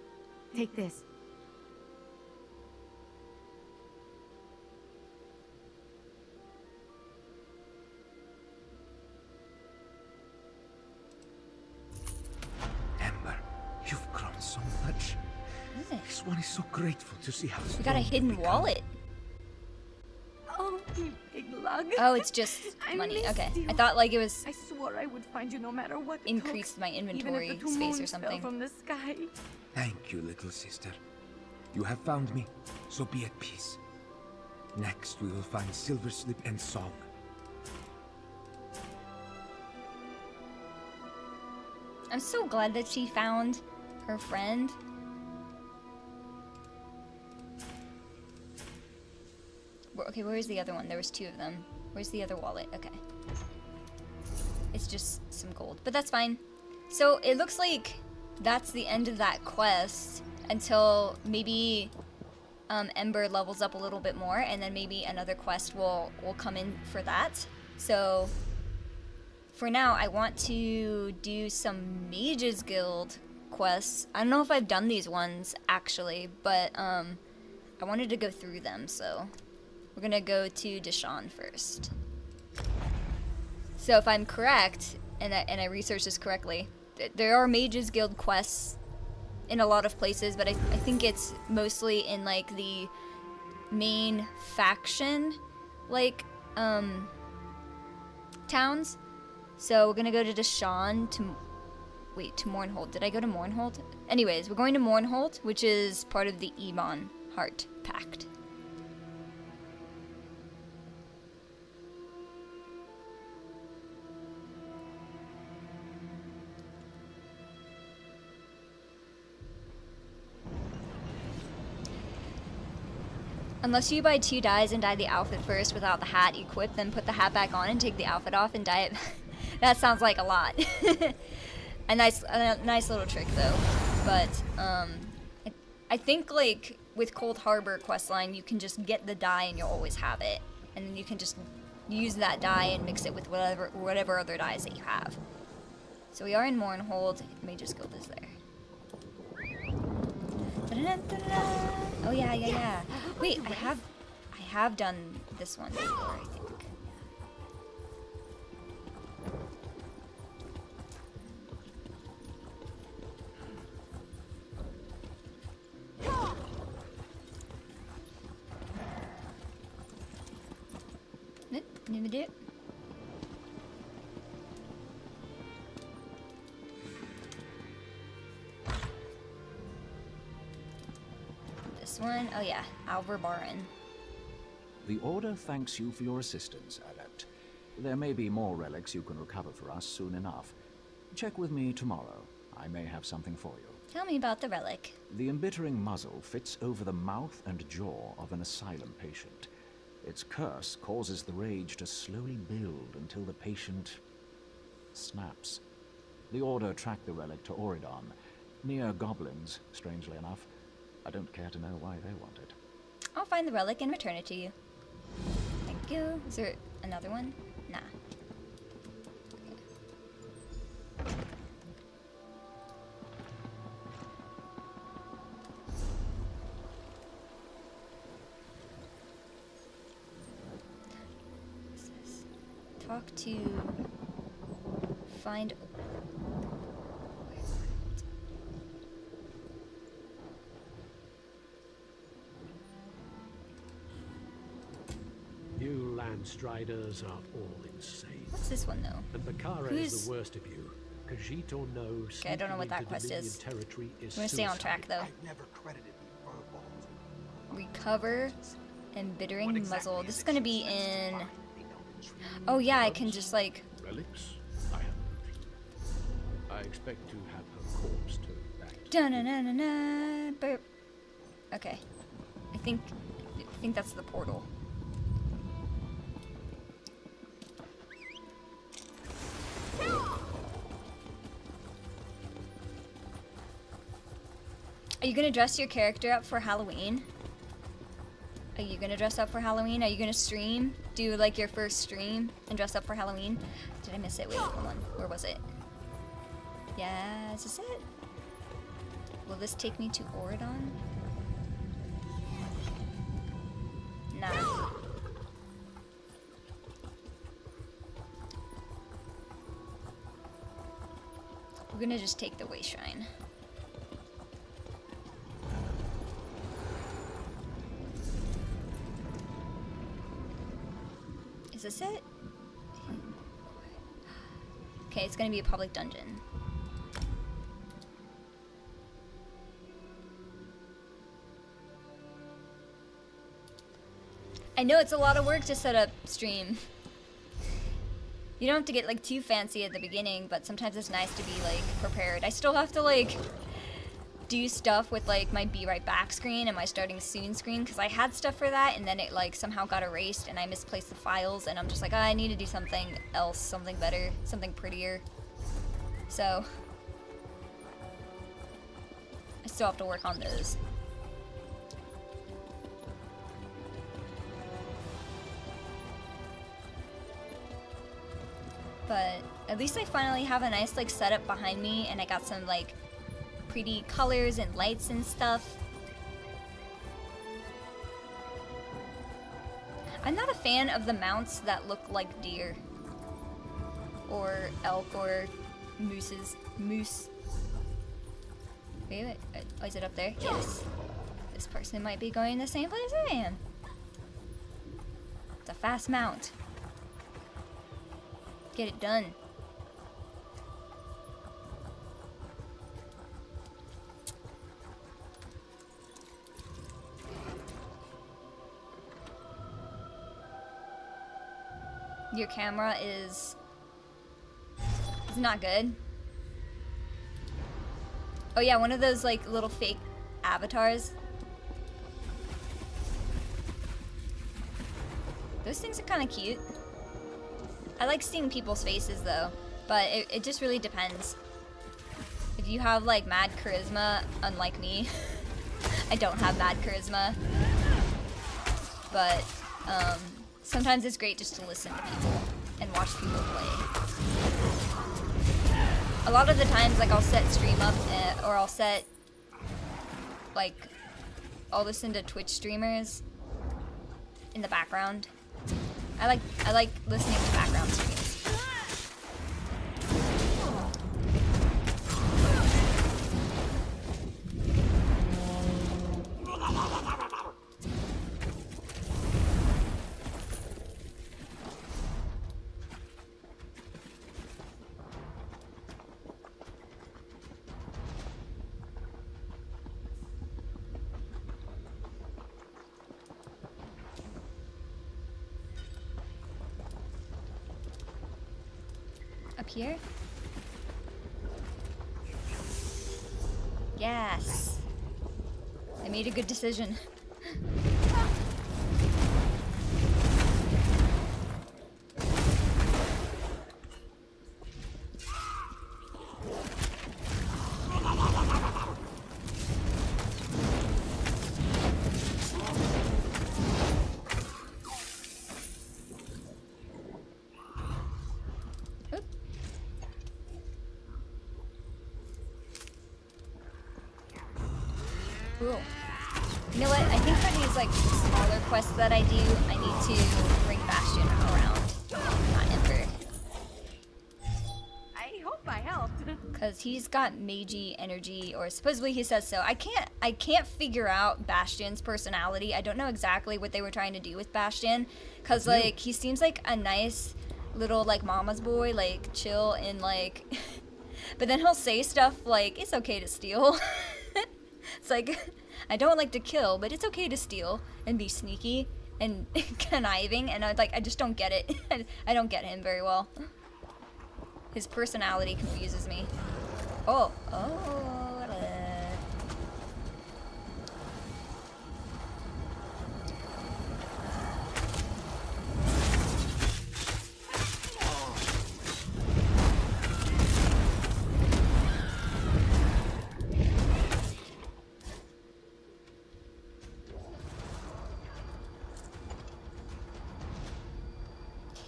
take this. Ember, you've grown so much. This one is so grateful to see how We got a hidden wallet. Oh, you big lug. Oh, it's just money. Okay. I thought like it was I swore I would find you no matter what. increased my inventory even if the two space or moons something. fell from the sky. Thank you, little sister. You have found me, so be at peace. Next, we will find Silver Slip and Song. I'm so glad that she found her friend. Okay, where's the other one? There was two of them. Where's the other wallet? Okay. It's just some gold, but that's fine. So it looks like that's the end of that quest until maybe Ember levels up a little bit more, and then maybe another quest will come in for that. So for now, I want to do some Mages Guild quests. I don't know if I've done these ones actually, but I wanted to go through them, so we're gonna go to Deshawn first. So if I'm correct, and I researched this correctly, there are Mages Guild quests in a lot of places, but I think it's mostly in like the main faction, like towns. So we're gonna go to Deshawn to Mournhold. Did I go to Mournhold? Anyways, we're going to Mournhold, which is part of the Ebon Heart Pact. Unless you buy 2 dyes and dye the outfit first without the hat equipped, then put the hat back on and take the outfit off and dye it. That sounds like a lot. a nice little trick though. But I think like with Cold Harbor questline, you can just get the dye and you'll always have it, and then you can just use that dye and mix it with whatever other dyes that you have. So we are in Mournhold. Mages Guild is there. Oh yeah. Wait, I have done this one before, I think. Never do it. This one, oh yeah, Alver Baren. The Order thanks you for your assistance, Adept. There may be more relics you can recover for us soon enough. Check with me tomorrow. I may have something for you. Tell me about the relic. The embittering muzzle fits over the mouth and jaw of an asylum patient. Its curse causes the rage to slowly build until the patient snaps. The Order tracked the relic to Auridon, near goblins, strangely enough. I don't care to know why they want it. I'll find the relic and return it to you. Thank you. Is there another one? Nah. Okay. talk to... Find... You Landstriders are all insane. What's this one, though? And Bakara is the worst of you. Khajiit or no, okay, I don't know what that quest is. I'm gonna stay on track, though. Recover embittering muzzle. This is gonna be in... Oh yeah, I can just like... Relics? I have nothing. I expect to have her corpse turned back. Da-na-na-na-na, burp. Okay. I think that's the portal. Are you gonna dress your character up for Halloween? Are you gonna dress up for Halloween? Are you gonna stream? Do like your first stream and dress up for Halloween? Did I miss it? Wait, hold on. Where was it? Yeah, is this it? Will this take me to Oridon? Nah. We're gonna just take the Way Shrine. Is this it? Okay, it's gonna be a public dungeon. I know it's a lot of work to set up stream. You don't have to get like too fancy at the beginning, but sometimes it's nice to be like prepared. I still have to like do stuff with like my be right back screen and my starting soon screen because I had stuff for that and then it like somehow got erased and I misplaced the files and I'm just like, oh, I need to do something else, something better, something prettier. So I still have to work on those. But at least I finally have a nice like setup behind me and I got some like pretty colors and lights and stuff. I'm not a fan of the mounts that look like deer or elk or moose. Wait, oh, is it up there? Yes. This person might be going the same place I am. It's a fast mount. Get it done. Your camera is not good. Oh yeah, one of those like little fake avatars. Those things are kind of cute. I like seeing people's faces though, but it just really depends. If you have like mad charisma, unlike me, I don't have mad charisma, but sometimes it's great just to listen to people and watch people play. A lot of the times, like I'll set stream up, or I'll set, like, I'll listen to Twitch streamers in the background. I like listening to background streams. Here? Yes. I made a good decision. Cool. You know what? I think for these like smaller quests that I do, I need to bring Bastion around, not Ember. Because he's got magey energy, or supposedly he says so. I can't figure out Bastion's personality. I don't know exactly what they were trying to do with Bastion. Because, like, he seems like a nice little, like, mama's boy, like, chill and, like... But then he'll say stuff like, it's okay to steal. It's like, I don't like to kill, but it's okay to steal and be sneaky and conniving. And I just don't get it. I don't get him very well. His personality confuses me. Oh.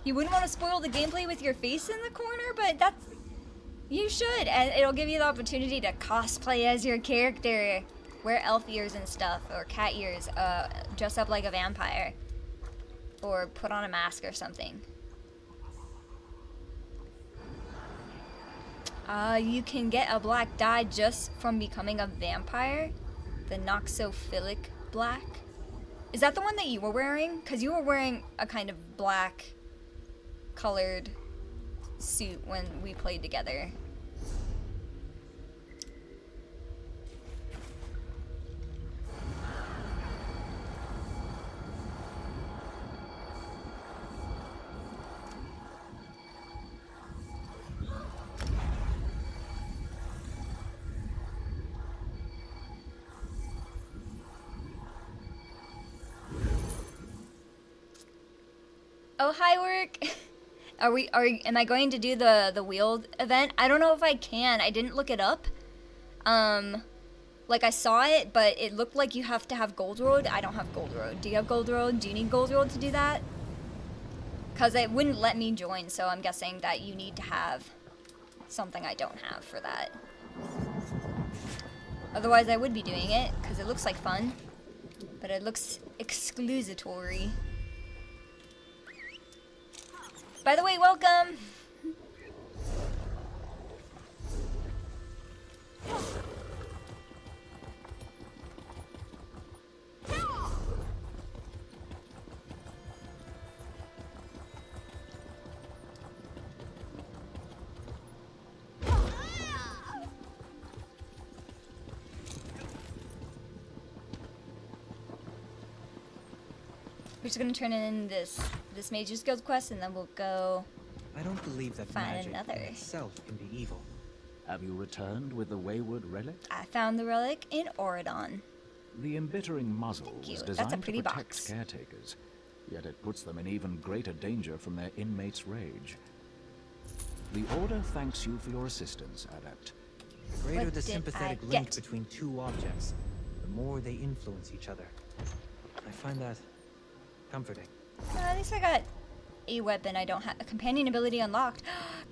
You wouldn't want to spoil the gameplay with your face in the corner, but that's... You should, and it'll give you the opportunity to cosplay as your character. Wear elf ears and stuff, or cat ears, dress up like a vampire. Or put on a mask or something. You can get a black dye just from becoming a vampire. The Noxophilic black. Is that the one that you were wearing? Because you were wearing a kind of black colored suit when we played together. Oh, hi, work. Am I going to do the wheeled event? I don't know if I can. I didn't look it up. Like I saw it, but it looked like you have to have Gold Road. I don't have Gold Road. Do you have Gold Road? Do you need Gold Road to do that? Because it wouldn't let me join, so I'm guessing that you need to have something I don't have for that. Otherwise, I would be doing it, because it looks like fun. But it looks exclusatory. By the way, welcome! We're just gonna turn in this Mage's Guild quest, and then we'll go. I don't believe that find magic another. in itself can be evil. Have you returned with the wayward relic? I found the relic in Oridon. The embittering muzzle was That's a designed to pretty protect box. caretakers, yet it puts them in even greater danger from their inmates' rage. The Order thanks you for your assistance, Adept. The greater What the did sympathetic I link get? between two objects, the more they influence each other. I find that comforting. At least I got a weapon I don't have. A companion ability unlocked.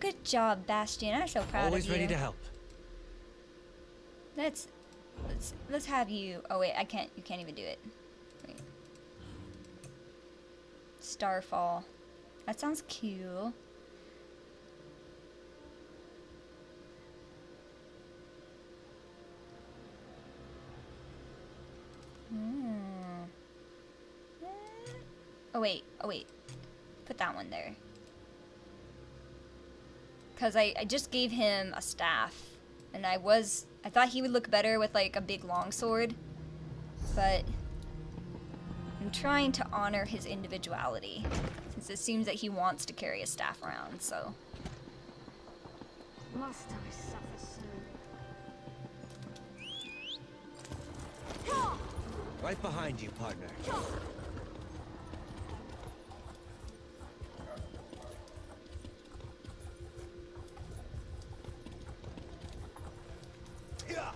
Good job, Bastion. I'm so proud Always of you. ready to help. Let's have you. Oh wait, I can't. You can't even do it. Wait. Starfall. That sounds cute. Oh wait. Put that one there. Because I just gave him a staff. And I thought he would look better with like a big long sword. But I'm trying to honor his individuality. Since it seems that he wants to carry a staff around, so. Must I suffer soon? Right behind you, partner.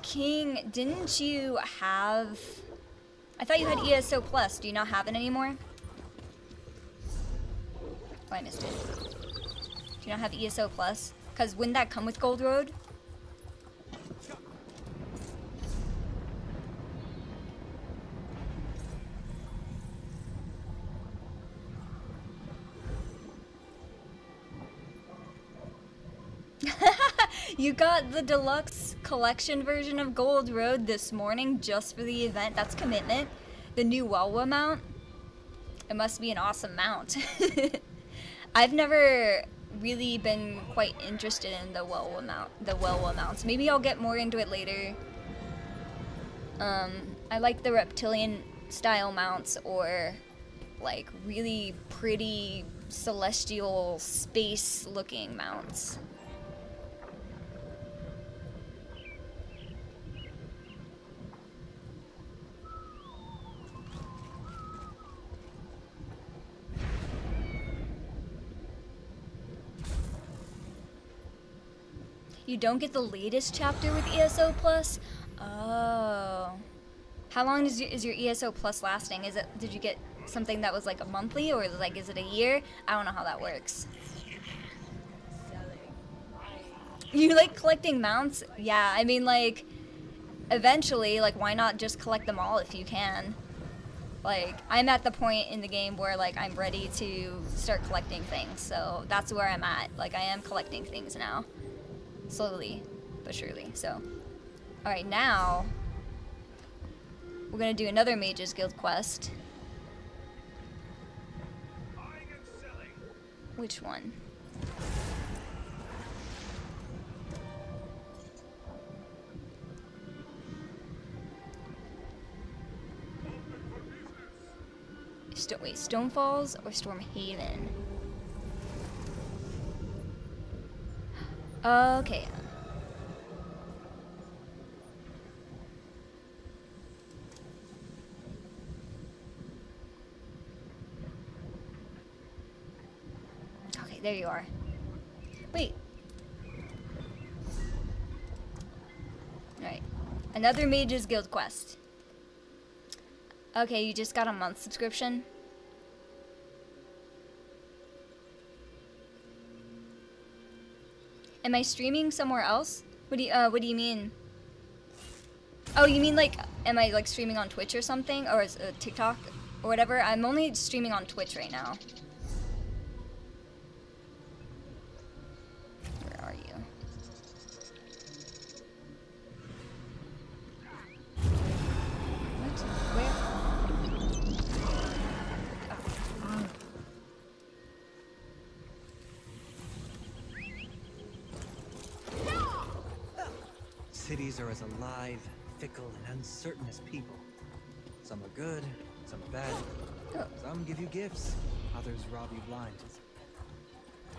King, didn't you have... I thought you had ESO Plus. Do you not have it anymore? Oh, I missed it. Do you not have ESO Plus? Because wouldn't that come with Gold Road? You got the deluxe collection version of Gold Road this morning just for the event. That's commitment. The new Welwa mount. It must be an awesome mount. I've never really been quite interested in the Welwa mounts. Maybe I'll get more into it later. I like the reptilian style mounts, or like really pretty celestial space looking mounts. You don't get the latest chapter with ESO Plus? Oh. How long is your ESO Plus lasting? Did you get something that was like a monthly, or like is it a year? I don't know how that works. You like collecting mounts? Yeah, I mean, like, eventually, like, why not just collect them all if you can? Like, I'm at the point in the game where, like, I'm ready to start collecting things, so that's where I'm at. Like, I am collecting things now. Slowly, but surely, so. Alright, now, we're gonna do another Mage's Guild quest. Which one? Wait, Stonefalls or Stormhaven? Okay. Okay, there you are. Wait. Alright. Another Mage's Guild quest. Okay, you just got a month subscription. Am I streaming somewhere else? What do you mean? Oh, you mean like, am I like streaming on Twitch or something? Or TikTok or whatever? I'm only streaming on Twitch right now. Where are you? What? Where? Cities are as alive, fickle, and uncertain as people. Some are good, some are bad. Oh. Some give you gifts, others rob you blind.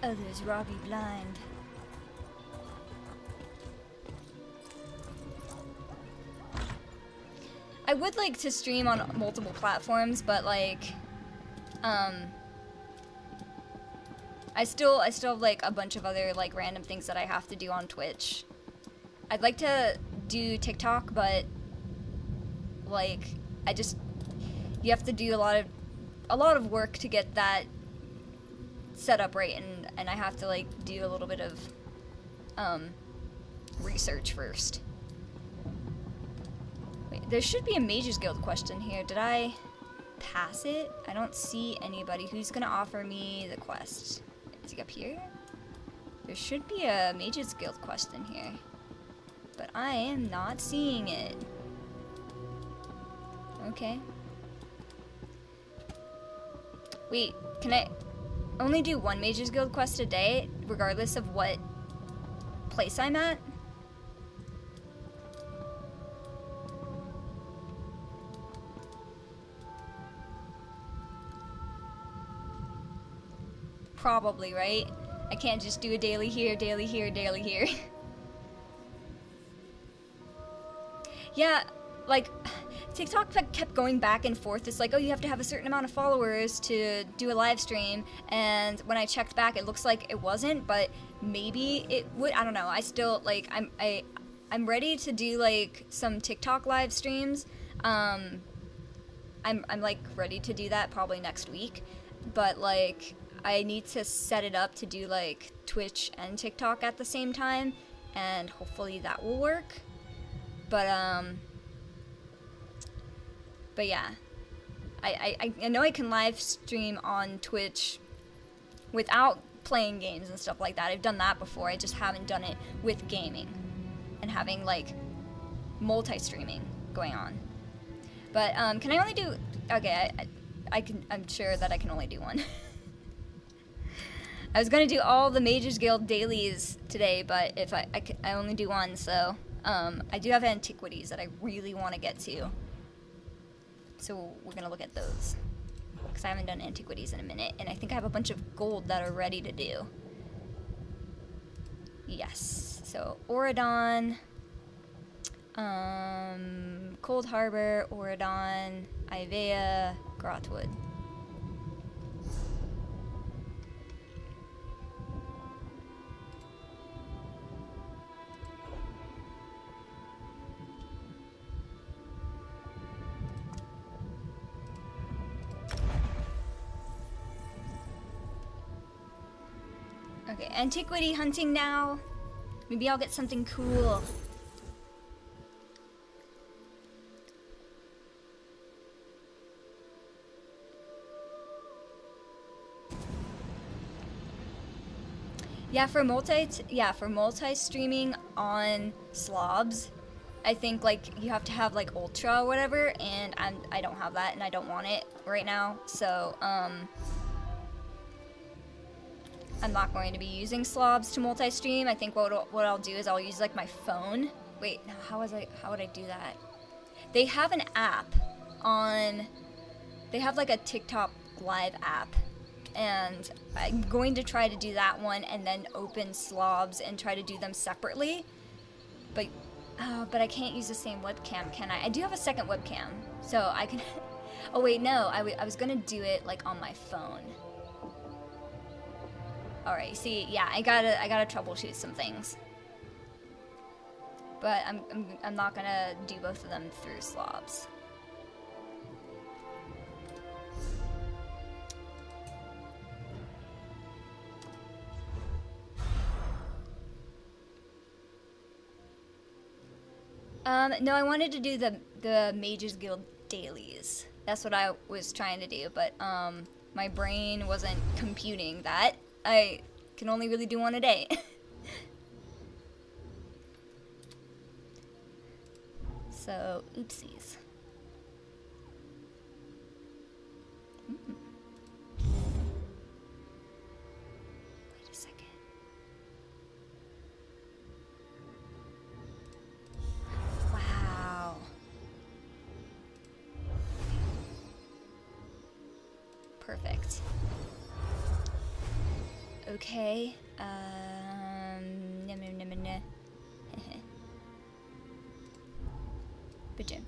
Others rob you blind. I would like to stream on multiple platforms, but like, I still have like a bunch of other like random things that I have to do on Twitch. I'd like to do TikTok, but like you have to do a lot of work to get that set up right, and I have to like do a little bit of research first. Wait, there should be a Mage's Guild question here. Did I pass it? I don't see anybody who's gonna offer me the quest. Is he up here? There should be a Mage's Guild quest in here, but I am not seeing it. Okay. Wait, can I only do one Mage's Guild quest a day, regardless of what place I'm at? Probably, right? I can't just do a daily here, daily here, daily here. Yeah, like, TikTok kept going back and forth. It's like, oh, you have to have a certain amount of followers to do a live stream, and when I checked back, it looks like it wasn't, but maybe it would. I don't know. I still, like, I'm ready to do, like, some TikTok live streams. I'm like, ready to do that probably next week, but, like, I need to set it up to do, like, Twitch and TikTok at the same time, and hopefully that will work. But yeah, I know I can live stream on Twitch without playing games and stuff like that. I've done that before. I just haven't done it with gaming and having like multi-streaming going on. But can I only do? Okay, I can. I'm sure that I can only do one. I was gonna do all the Mages Guild dailies today, but if I only do one, so I do have Antiquities that I really want to get to. So we're gonna look at those. Because I haven't done Antiquities in a minute, and I think I have a bunch of gold that are ready to do. Yes, so Auradon, Cold Harbor, Auradon, Ivea, Grotwood. Okay, Antiquity Hunting now. Maybe I'll get something cool. Yeah, for multi-streaming on slobs, I think like you have to have like ultra or whatever, and I don't have that, and I don't want it right now. So I'm not going to be using slobs to multi-stream. I think what I'll do is I'll use like my phone. Wait, no, how would I do that? They have an app on. They have like a TikTok live app, and I'm going to try to do that one and then open slobs and try to do them separately. But I can't use the same webcam, can I? I do have a second webcam, so I can. Oh wait, no, I was gonna do it like on my phone. Alright, see, yeah, I gotta troubleshoot some things. But I'm not gonna do both of them through slobs. No, I wanted to do the Mages Guild dailies. That's what I was trying to do, but my brain wasn't computing that. I can only really do one a day. So, oopsies. Wait a second. Wow. Perfect. Okay, Bajim.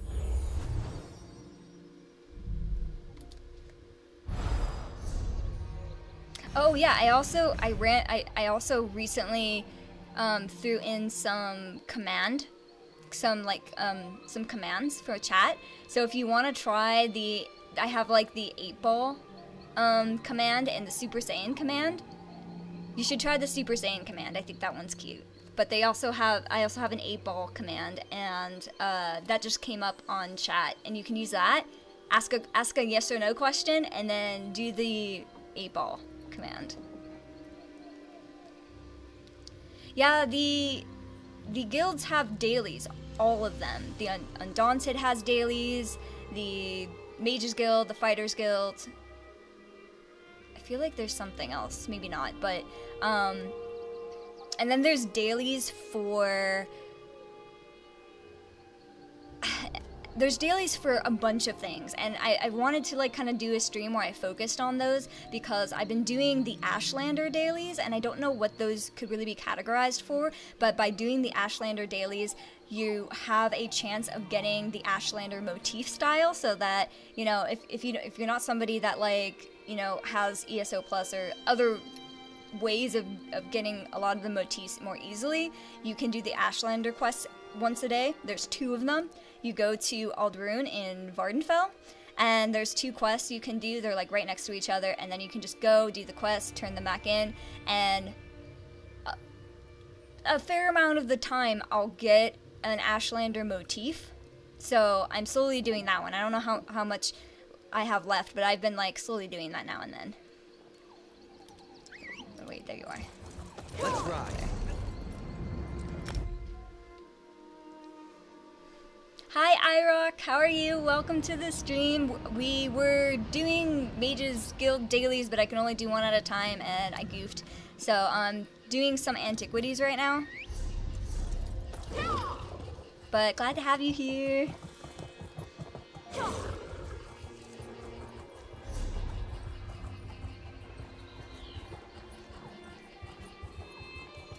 Oh yeah, I also recently threw in some commands for chat. So if you want to try I have like the 8-ball command and the Super Saiyan command. You should try the Super Saiyan command. I think that one's cute. But I also have an 8-ball command, and that just came up on chat, and you can use that. Ask a yes or no question, and then do the 8-ball command. Yeah, the guilds have dailies, all of them. The Undaunted has dailies. The Mages Guild, the Fighters Guild. I feel like there's something else, maybe not, but and then there's dailies for there's dailies for a bunch of things, and I wanted to like kind of do a stream where I focused on those because I've been doing the Ashlander dailies, and I don't know what those could really be categorized for, but by doing the Ashlander dailies, you have a chance of getting the Ashlander motif style, so that, you know, if you're not somebody that like, you know, has ESO Plus or other ways of getting a lot of the motifs more easily, you can do the Ashlander quests once a day. There's 2 of them. You go to Aldrune in Vardenfell, and there's 2 quests you can do. They're like right next to each other, and then you can just go do the quest, turn them back in, and a fair amount of the time I'll get an Ashlander motif. So I'm slowly doing that one. I don't know how much I have left, but I've been like slowly doing that now and then. wait, there you are. Let's ride. Hi iRock, how are you? Welcome to the stream. We were doing Mages Guild dailies, but I can only do one at a time, and I goofed. So I'm doing some antiquities right now. But glad to have you here.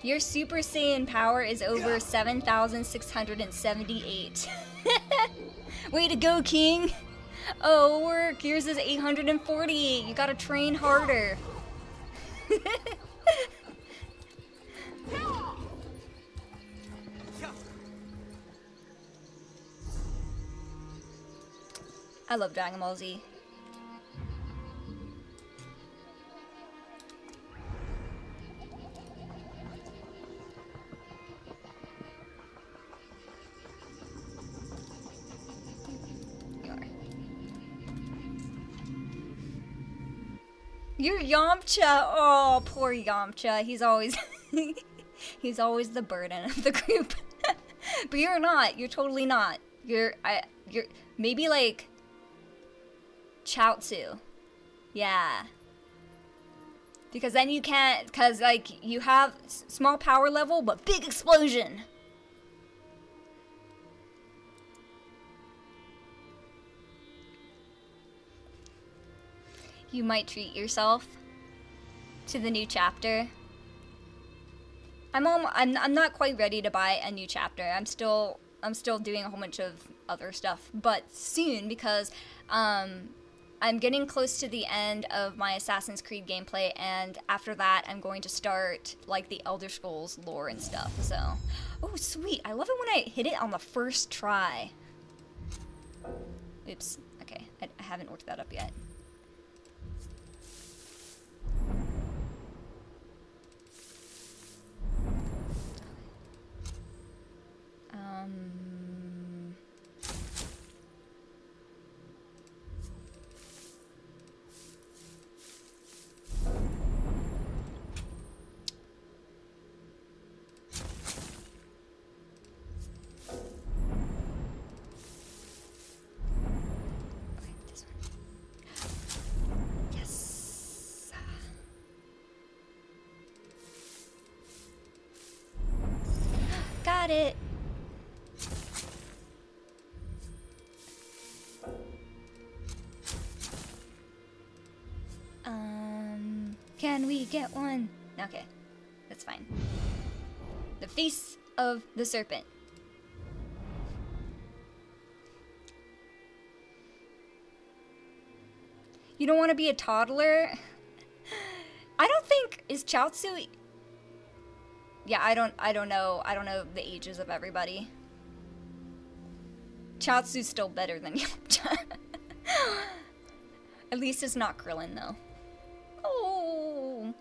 Your Super Saiyan power is over 7,678. Way to go, King! Oh, work! Yours is 848. You gotta train harder. I love Dragon Ball Z. You're Yamcha. Oh, poor Yamcha. He's always he's always the burden of the group. But you're not. You're totally not. You're maybe like Chaozu. Yeah. Because then you can't, cuz like you have small power level but big explosion. You might treat yourself to the new chapter. I'm not quite ready to buy a new chapter. I'm still doing a whole bunch of other stuff, but soon, because I'm getting close to the end of my Assassin's Creed gameplay, and after that I'm going to start like the Elder Scrolls lore and stuff. So, oh sweet! I love it when I hit it on the first try. Oops. Okay, I haven't worked that up yet. Yes. Got it. Can we get one? Okay, that's fine. The Face of the Serpent. You don't want to be a toddler? I don't think, is Chaozu? Yeah, I don't know the ages of everybody. Chaozu's still better than Yamcha. At least it's not Krillin though. Oh,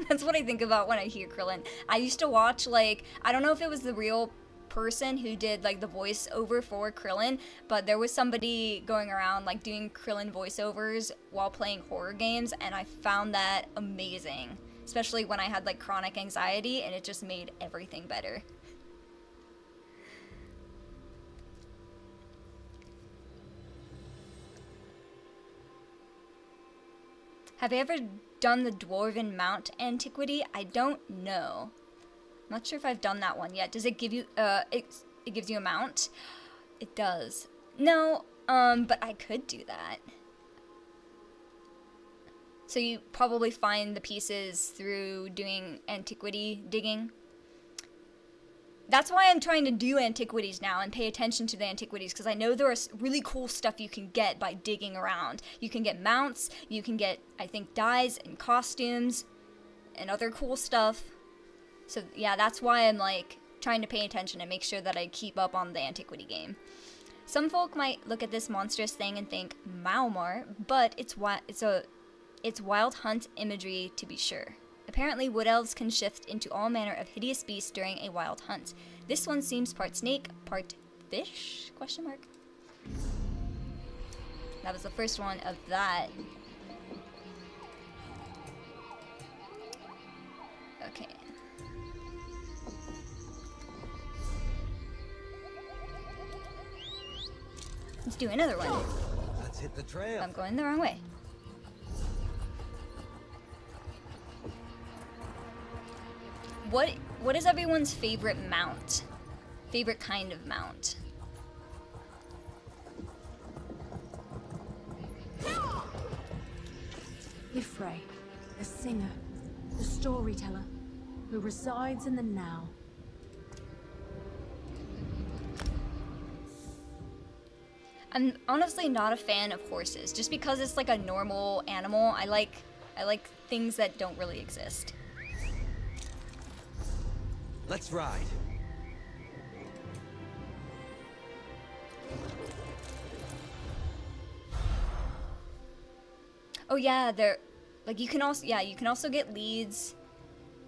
that's what I think about when I hear Krillin. I used to watch, like, I don't know if it was the real person who did like the voiceover for Krillin, but there was somebody going around like doing Krillin voiceovers while playing horror games, and I found that amazing, especially when I had like chronic anxiety, and it just made everything better. Have you ever done the Dwarven Mount Antiquity? I don't know. I'm not sure if I've done that one yet. Does it give you, it gives you a mount? It does. No, but I could do that. So you probably find the pieces through doing antiquity digging. That's why I'm trying to do antiquities now and pay attention to the antiquities, because I know there is really cool stuff you can get by digging around. You can get mounts, you can get, I think, dyes and costumes and other cool stuff. So yeah, that's why I'm like trying to pay attention and make sure that I keep up on the antiquity game. Some folk might look at this monstrous thing and think Maomar, but it's wild hunt imagery to be sure. Apparently, wood elves can shift into all manner of hideous beasts during a wild hunt. This one seems part snake, part fish? Question mark. That was the first one of that. Okay. Let's do another one. Let's hit the trail. I'm going the wrong way. What is everyone's favorite mount? Favorite kind of mount? Ifrey, the singer, the storyteller, who resides in the now. I'm honestly not a fan of horses, just because it's like a normal animal. I like things that don't really exist. Let's ride. Oh yeah, they're like you can also get leads,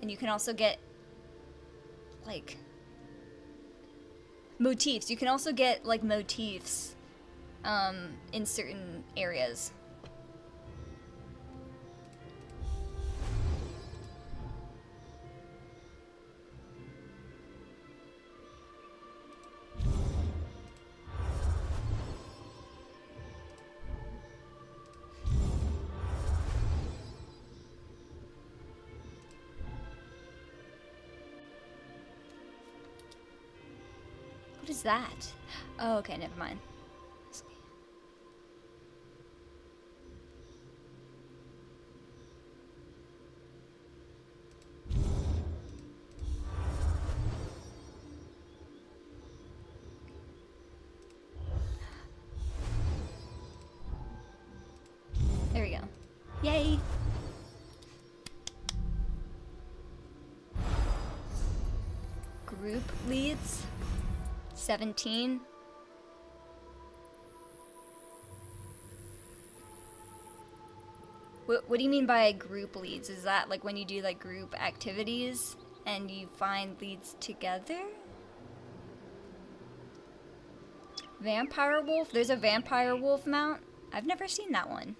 and you can also get like motifs. You can also get like motifs in certain areas. What is that? Oh, okay, never mind. There we go. Yay! Group leads. 17. What do you mean by group leads? Is that like when you do like group activities and you find leads together? Vampire wolf? There's a vampire wolf mount? I've never seen that one.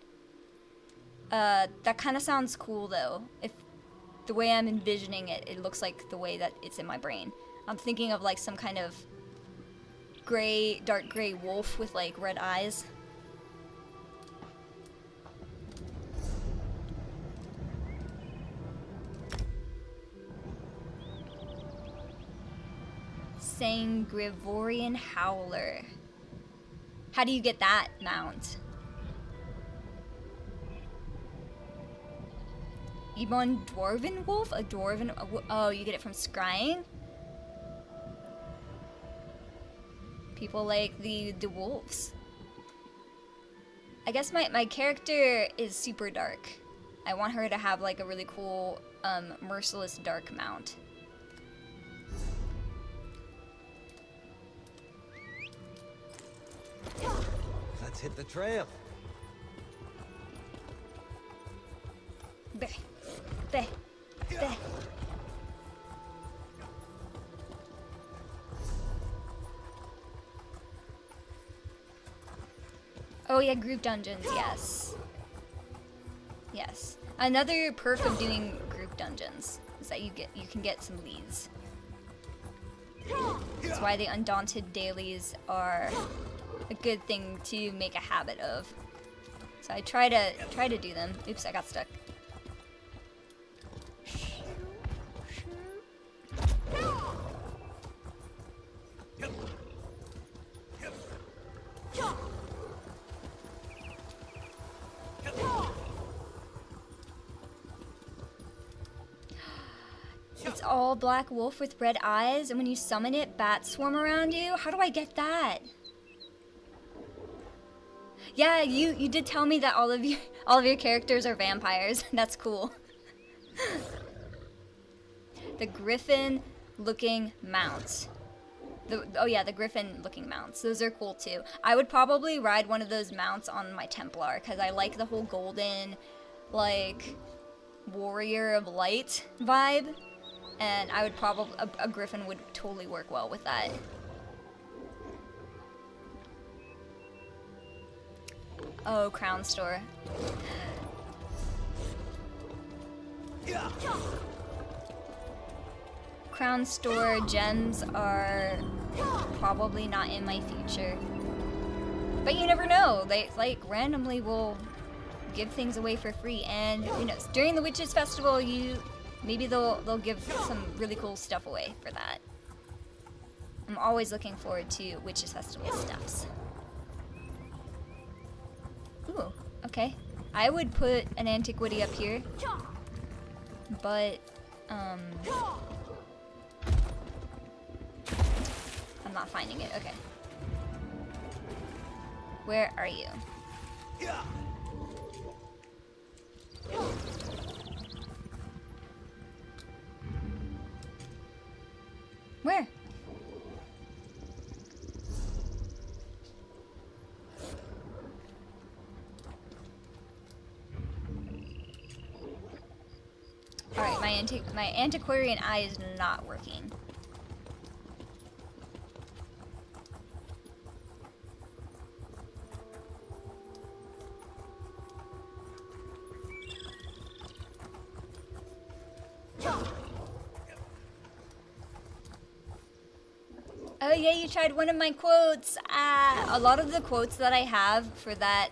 That kind of sounds cool though. If the way I'm envisioning it, it looks like the way that it's in my brain. I'm thinking of like some kind of dark gray wolf with like red eyes. Sanguivorian Howler. How do you get that mount? Ebon Dwarven Wolf? A Dwarven... Oh, you get it from scrying? People like the wolves. I guess my character is super dark. I want her to have like a really cool merciless dark mount. Let's hit the trail. Bleh. Bleh. Bleh. Oh yeah, group dungeons, yes. Yes. Another perk of doing group dungeons is that you can get some leads. That's why the Undaunted dailies are a good thing to make a habit of. So I try to do them. Oops, I got stuck. It's all black wolf with red eyes, and when you summon it, bats swarm around you? How do I get that? Yeah, you did tell me that all of your characters are vampires. That's cool. The griffin looking mounts. Oh yeah, the griffin looking mounts. Those are cool too. I would probably ride one of those mounts on my Templar because I like the whole golden, like, warrior of light vibe. And I would probably, a griffin would totally work well with that. Oh, Crown Store. crown store gems are probably not in my future. But you never know. They like randomly will give things away for free, and you know, during the Witches Festival, maybe they'll give some really cool stuff away for that. I'm always looking forward to Witches Festival stuffs. Ooh, okay. I would put an antiquity up here, but I'm not finding it. Okay. Where are you? Where? Alright, my antiquarian eye is not working. Oh yeah, you tried one of my quotes. A lot of the quotes that I have for that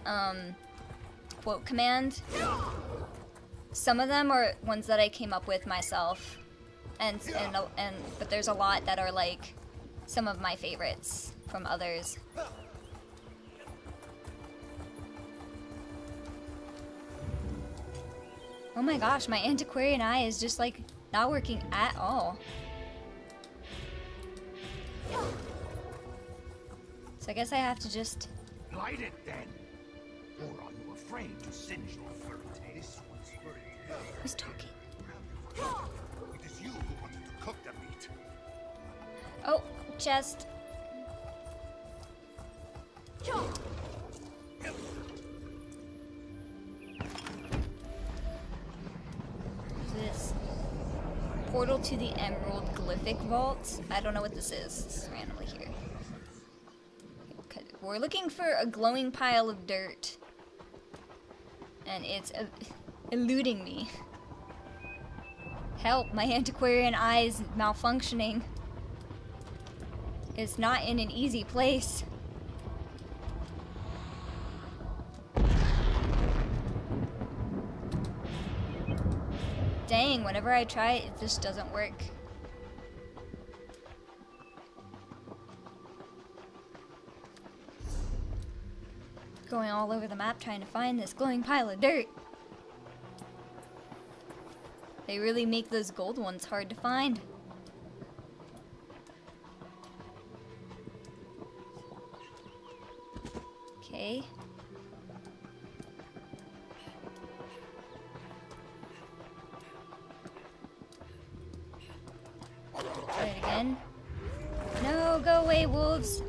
quote command, some of them are ones that I came up with myself, but there's a lot that are like some of my favorites from others. Oh my gosh, my antiquarian eye is just like not working at all. So I guess I have to just light it then, or are you afraid to singe your fur? This one's very good. Who's talking? It is you who wanted to cook the meat. Oh, chest. This portal to the Emerald Glyphic Vault. I don't know what this is. This is randomly here. Okay, we're looking for a glowing pile of dirt, and it's eluding me. Help! My antiquarian eye is malfunctioning. It's not in an easy place. Dang, whenever I try it, it just doesn't work. Going all over the map trying to find this glowing pile of dirt. They really make those gold ones hard to find. Okay. Try it again. No, go away, wolves.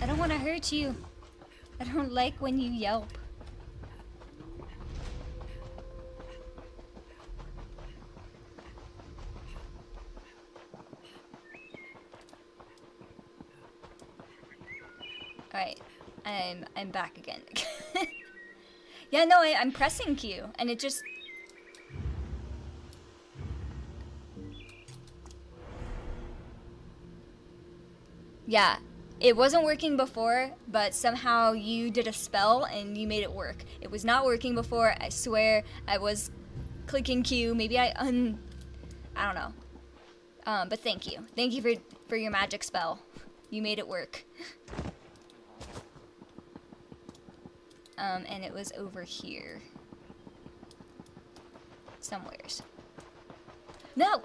I don't want to hurt you. I don't like when you yelp. Alright, I'm back again. Yeah, no, I'm pressing Q, and it just... Yeah, it wasn't working before, but somehow you did a spell and you made it work. It was not working before, I swear. I was clicking Q, maybe I don't know. But thank you. Thank you for your magic spell. You made it work. And it was over here. Somewheres. No!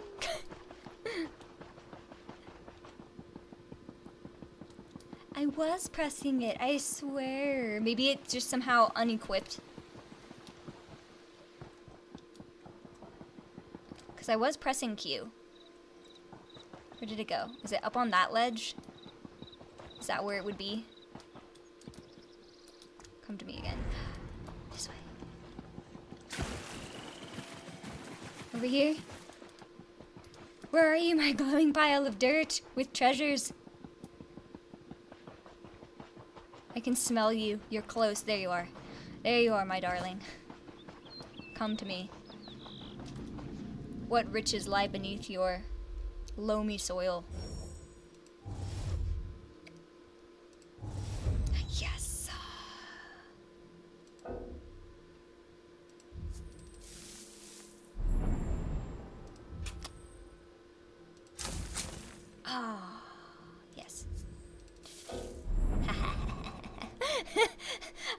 I was pressing it, I swear. Maybe it's just somehow unequipped. Because I was pressing Q. Where did it go? Is it up on that ledge? Is that where it would be? Come to me again. This way. Over here? Where are you, my glowing pile of dirt with treasures? I can smell you. You're close. There you are. There you are, my darling. Come to me. What riches lie beneath your Loamy soil. Yes. Ah, yes.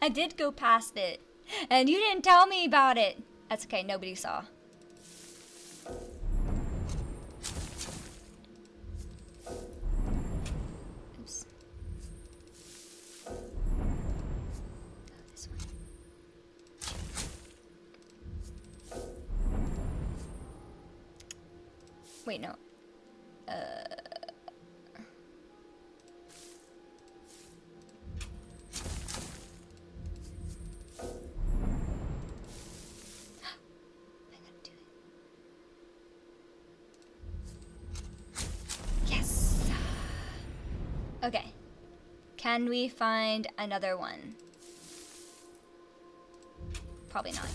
I did go past it, and you didn't tell me about it. That's okay, nobody saw. Oops. Oh, this one. Wait, no. Yes. Okay. Can we find another one? Probably not.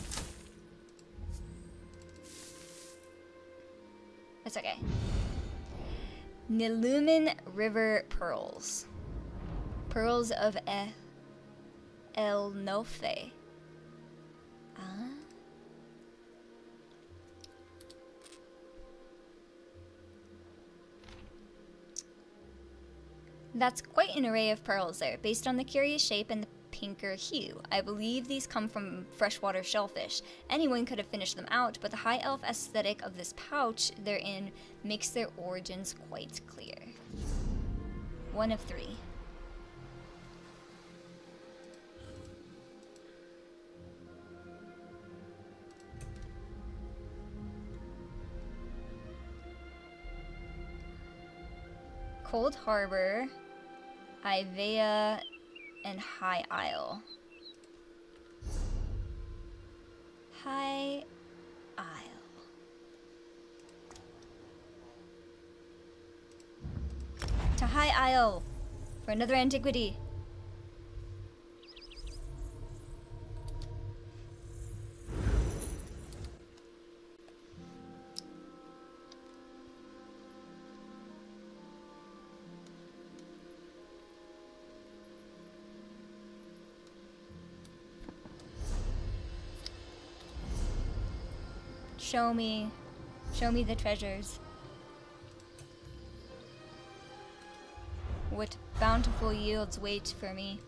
That's okay. Nilumen River Pearls. Pearls of El Nofe. Ah. That's quite an array of pearls there, based on the curious shape and the pinker hue. I believe these come from freshwater shellfish. Anyone could have finished them out, but the high elf aesthetic of this pouch they're in makes their origins quite clear. 1 of 3. Cold Harbor, Ivea, and High Isle. High Isle. To High Isle for another antiquity. Show me the treasures. What bountiful yields wait for me.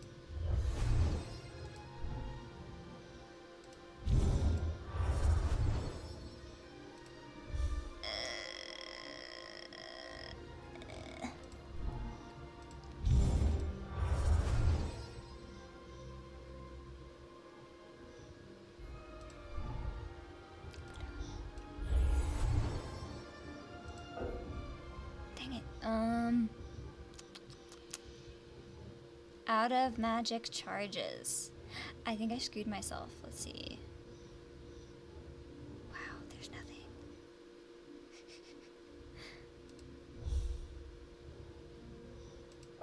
Out of magic charges. I think I screwed myself. Let's see. Wow, there's nothing.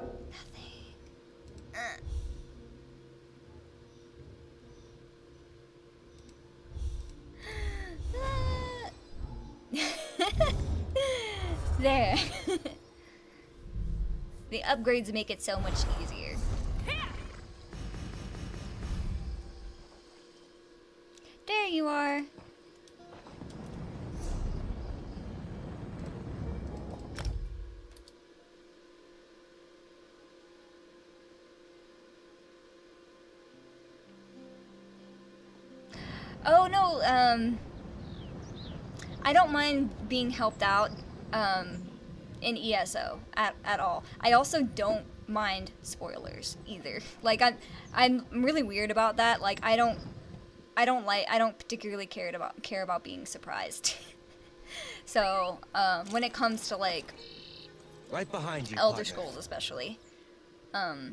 Nothing. There. The upgrades make it so much easier. There you are. Oh no, I don't mind being helped out in ESO at all. I also don't mind spoilers either. Like I'm really weird about that. Like I don't particularly care about being surprised. So when it comes to like right behind you, Elder Scrolls especially, I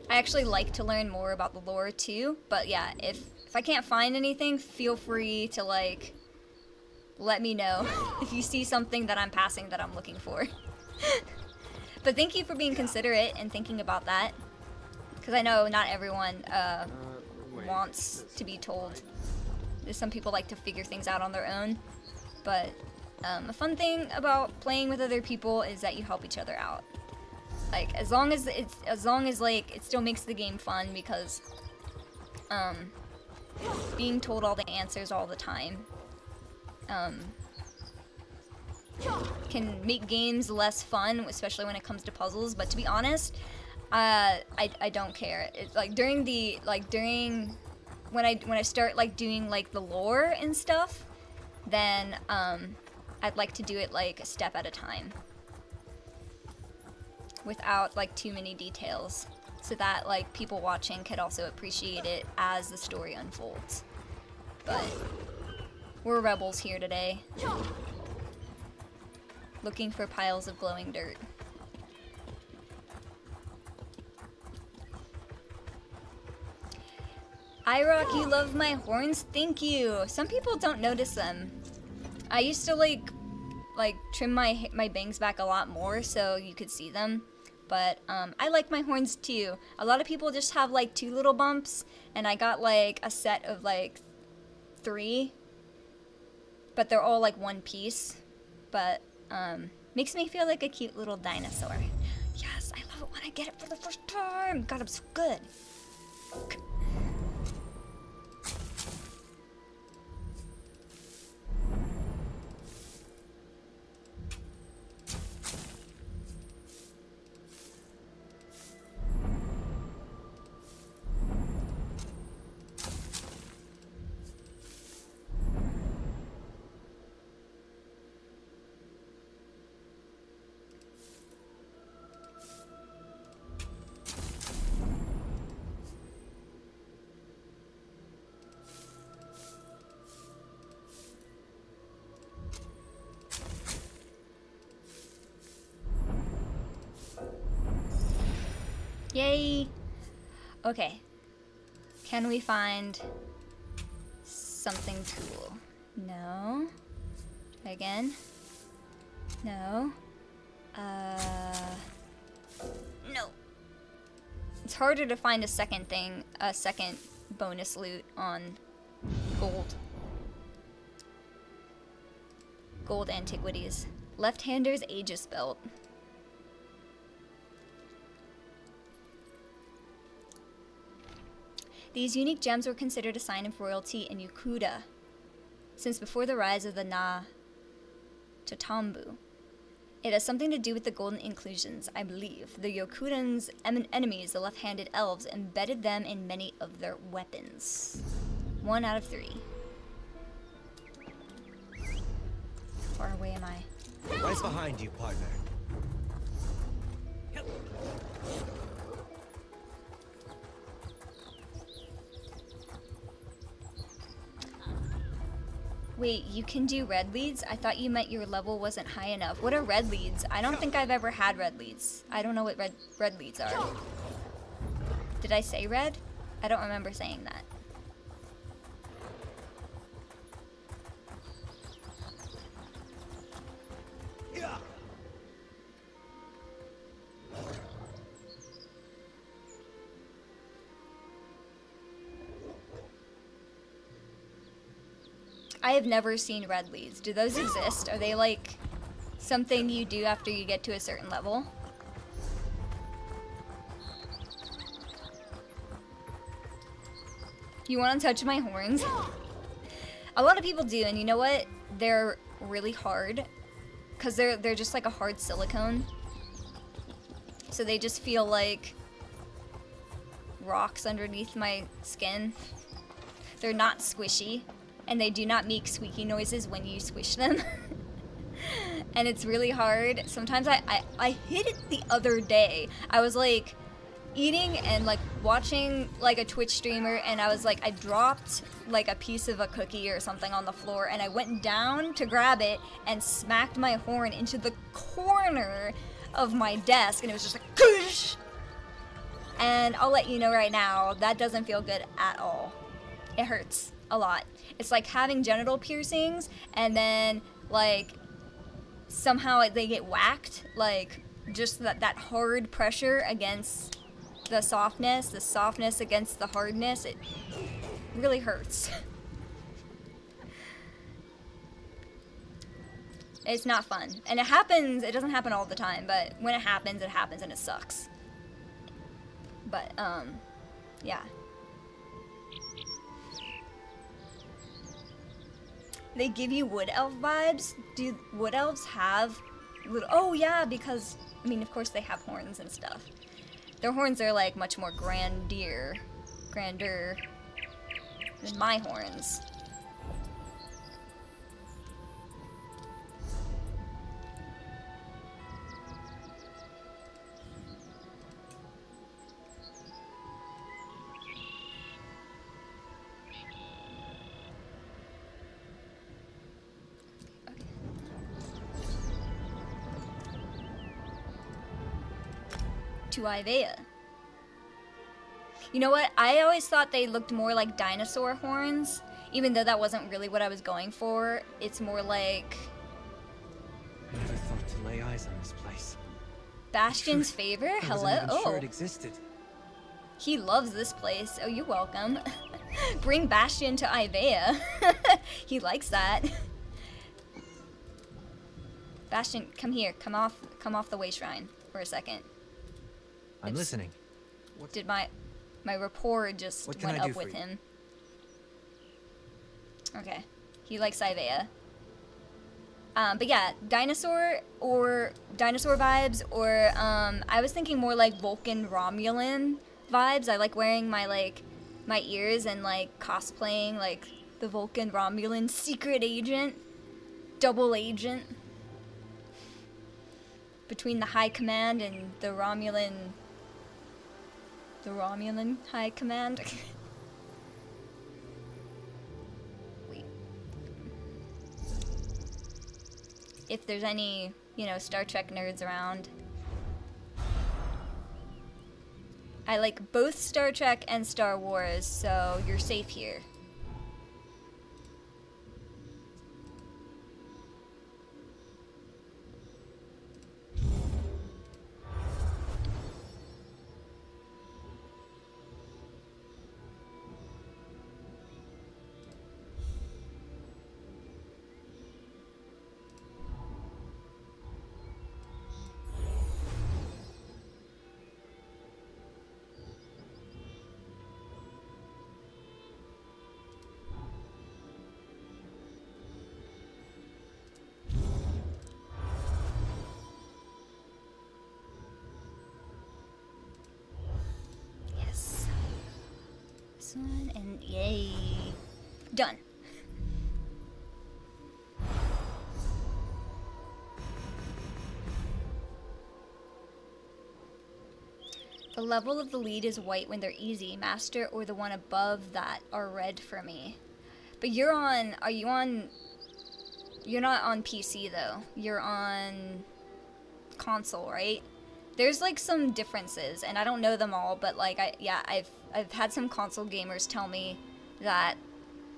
actually like to learn more about the lore too. But yeah, if I can't find anything, feel free to like let me know if you see something that I'm passing that I'm looking for. But thank you for being considerate and thinking about that, because I know not everyone wants to be told. Some people like to figure things out on their own, but A fun thing about playing with other people is that you help each other out. Like, as long as like it still makes the game fun, because being told all the answers all the time can make games less fun, especially when it comes to puzzles. But to be honest, I don't care. It's like during when I start like doing like the lore and stuff, then I'd like to do it like a step at a time, without like too many details, so that like people watching could also appreciate it as the story unfolds. But we're rebels here today, looking for piles of glowing dirt. iRock, you love my horns? Thank you. Some people don't notice them. I used to like trim my bangs back a lot more so you could see them. But I like my horns too. A lot of people just have like 2 little bumps, and I got like a set of like 3. But they're all like one piece. But makes me feel like a cute little dinosaur. Yes, I love it when I get it for the first time. God, I'm so good. Yay! Okay. Can we find something cool? No. Try again. No. No. It's harder to find a second bonus loot on gold. Gold antiquities. Left-hander's Aegis belt. These unique gems were considered a sign of royalty in Yukuda since before the rise of the Na Tatambu. It has something to do with the golden inclusions, I believe. The Yokudans' enemies, the left-handed elves, embedded them in many of their weapons. 1 out of 3. How far away am I? Right behind you, partner. Wait, you can do red leads? I thought you meant your level wasn't high enough. What are red leads? I don't think I've ever had red leads. I don't know what red leads are. Did I say red? I don't remember saying that. I have never seen red leads. Do those exist? Are they like something you do after you get to a certain level? You want to touch my horns? A lot of people do, and you know what? They're really hard because they're just like a hard silicone. So they just feel like rocks underneath my skin. They're not squishy. And they do not make squeaky noises when you squish them. And it's really hard. Sometimes I hit it the other day. I was like eating and like watching like a Twitch streamer, and I was like, I dropped like a piece of a cookie or something on the floor, and I went down to grab it and smacked my horn into the corner of my desk, and it was just like Kush! And I'll let you know right now, that doesn't feel good at all. It hurts a lot. It's like having genital piercings and then like somehow they get whacked, like just that hard pressure against the softness against the hardness. It really hurts. It's not fun. And it happens, it doesn't happen all the time, but when it happens and it sucks. But, yeah. They give you wood elf vibes? Do wood elves have... Oh yeah, because, I mean, of course they have horns and stuff. Their horns are, like, much more grander than my horns. To Ivea. You know what? I always thought they looked more like dinosaur horns, even though that wasn't really what I was going for. It's more like... I never thought to lay eyes on this place. Bastion's favor? Hello? I wasn't even sure Oh. it existed. He loves this place. Oh, you're welcome. Bring Bastion to Ivea. He likes that. Bastion, come here. Come off the way shrine for a second. I'm listening. Did my rapport just went up with him? Okay, he likes Ivea. But yeah, dinosaur vibes, or I was thinking more like Vulcan Romulan vibes. I like wearing my ears and like cosplaying like the Vulcan Romulan secret agent, double agent between the High Command and the Romulan High Command. Wait. If there's any, you know, Star Trek nerds around. I like both Star Trek and Star Wars, so you're safe here. One, and yay. Done. The level of the lead is white when they're easy. Master or the one above that are red for me. But you're on, you're not on PC though. You're on console, right? There's like some differences, and I don't know them all, but like I've had some console gamers tell me that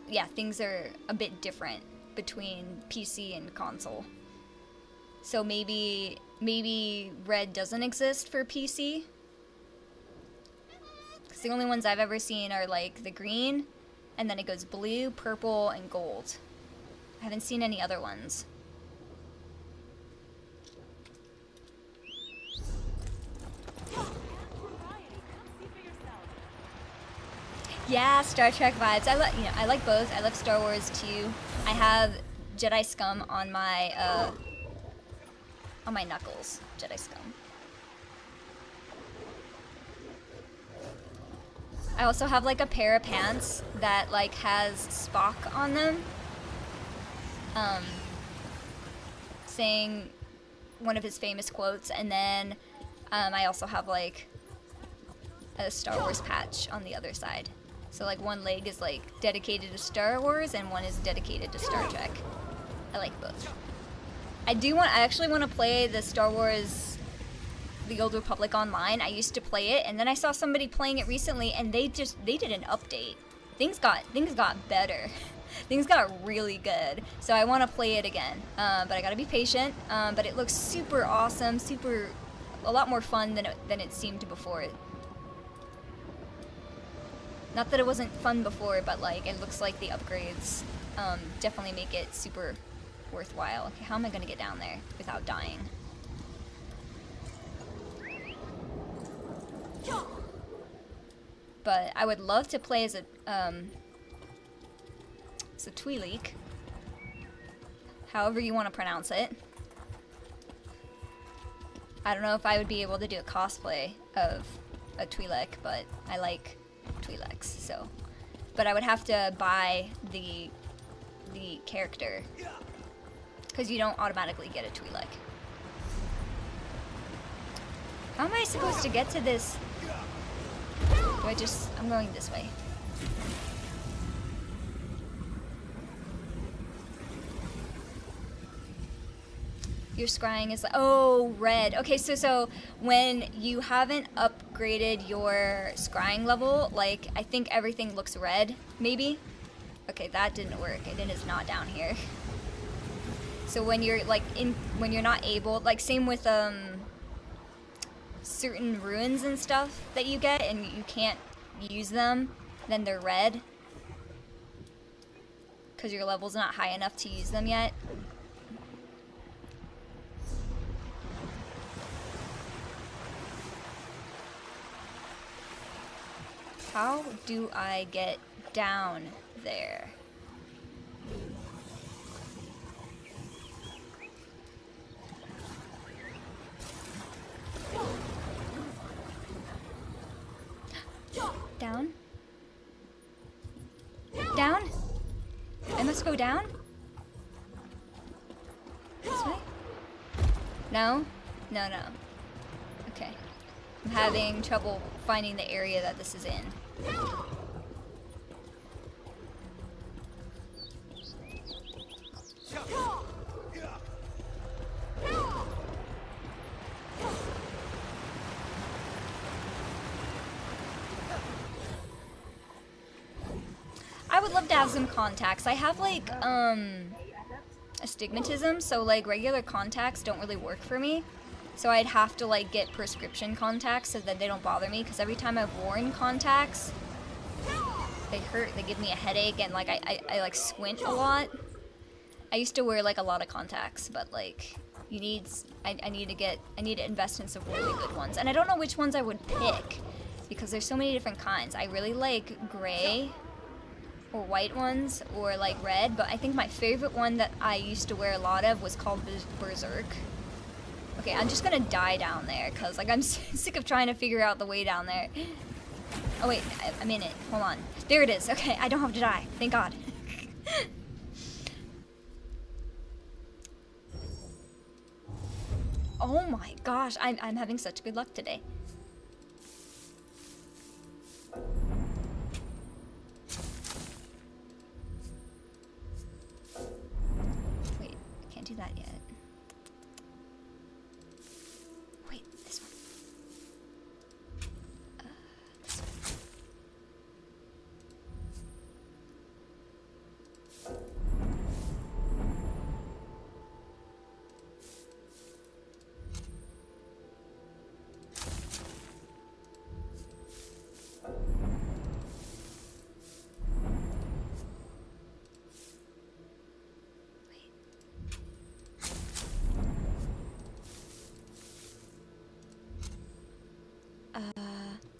yeah, things are a bit different between PC and console. So maybe red doesn't exist for PC. 'Cause the only ones I've ever seen are like the green, and then it goes blue, purple, and gold. I haven't seen any other ones. Yeah, Star Trek vibes. I like both. I love Star Wars too. I have Jedi Scum on my knuckles. Jedi Scum. I also have like a pair of pants that like has Spock on them, saying one of his famous quotes, and then I also have like a Star Wars patch on the other side. So like one leg is like dedicated to Star Wars and one is dedicated to Star Trek. I like both. I actually want to play the Star Wars The Old Republic online. I used to play it, and then I saw somebody playing it recently, and they did an update. Things got better. Things got really good. So I want to play it again. But I gotta be patient. But it looks super awesome, a lot more fun than it seemed before. Not that it wasn't fun before, but like it looks like the upgrades definitely make it super worthwhile. Okay, how am I gonna get down there without dying? But I would love to play as a Twi'lek. However you want to pronounce it. I don't know if I would be able to do a cosplay of a Twi'lek, but I like Twi'leks, so. But I would have to buy the character, because you don't automatically get a Twi'lek. How am I supposed to get to this? Do I just... I'm going this way. Your scrying is like... Oh, red. Okay, so when you haven't upgraded your scrying level, like, I think everything looks red, maybe? Okay, that didn't work. It is not down here. So when you're, like, when you're not able... Like, same with, certain ruins and stuff that you get and you can't use them, then they're red. Because your level's not high enough to use them yet. How do I get down there? Down? Down? I must go down? This way? No? No, no. Okay. I'm having trouble finding the area that this is in. I would love to have some contacts. I have like astigmatism, so like regular contacts don't really work for me. So I'd have to like get prescription contacts so that they don't bother me, because every time I've worn contacts, they hurt, they give me a headache, and like I like squint a lot. I used to wear like a lot of contacts, but like I need to invest in some really good ones. And I don't know which ones I would pick, because there's so many different kinds. I really like gray or white ones, or like red, but I think my favorite one that I used to wear a lot of was called Berserk. Okay, I'm just gonna die down there, because like I'm sick of trying to figure out the way down there. Oh wait, I'm in it. Hold on. There it is. Okay, I don't have to die. Thank God. Oh my gosh, I'm having such good luck today. Wait, I can't do that yet. Wait, this one. This one.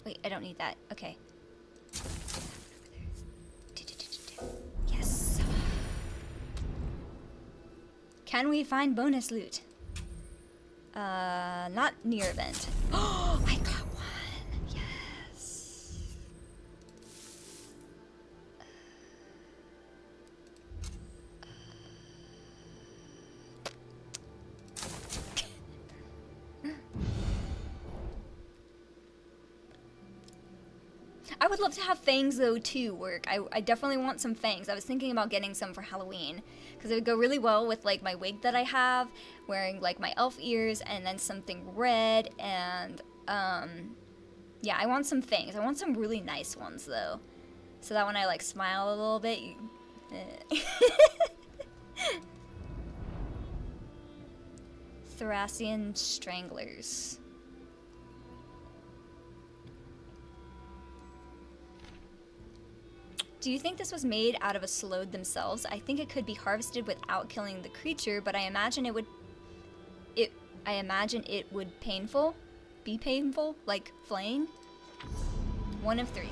Wait, I don't need that. Okay. Yes. Can we find bonus loot? Not near event. Oh, I got one. Yes. I would love to have fangs though too work. I definitely want some fangs. I was thinking about getting some for Halloween, because it would go really well with like my wig that I have, wearing like my elf ears, and then something red, and yeah, I want some fangs. I want some really nice ones though, so that when I like smile a little bit, Thracian Stranglers. Do you think this was made out of a slode themselves? I think it could be harvested without killing the creature, but I imagine it would be painful, like flaying. 1 of 3.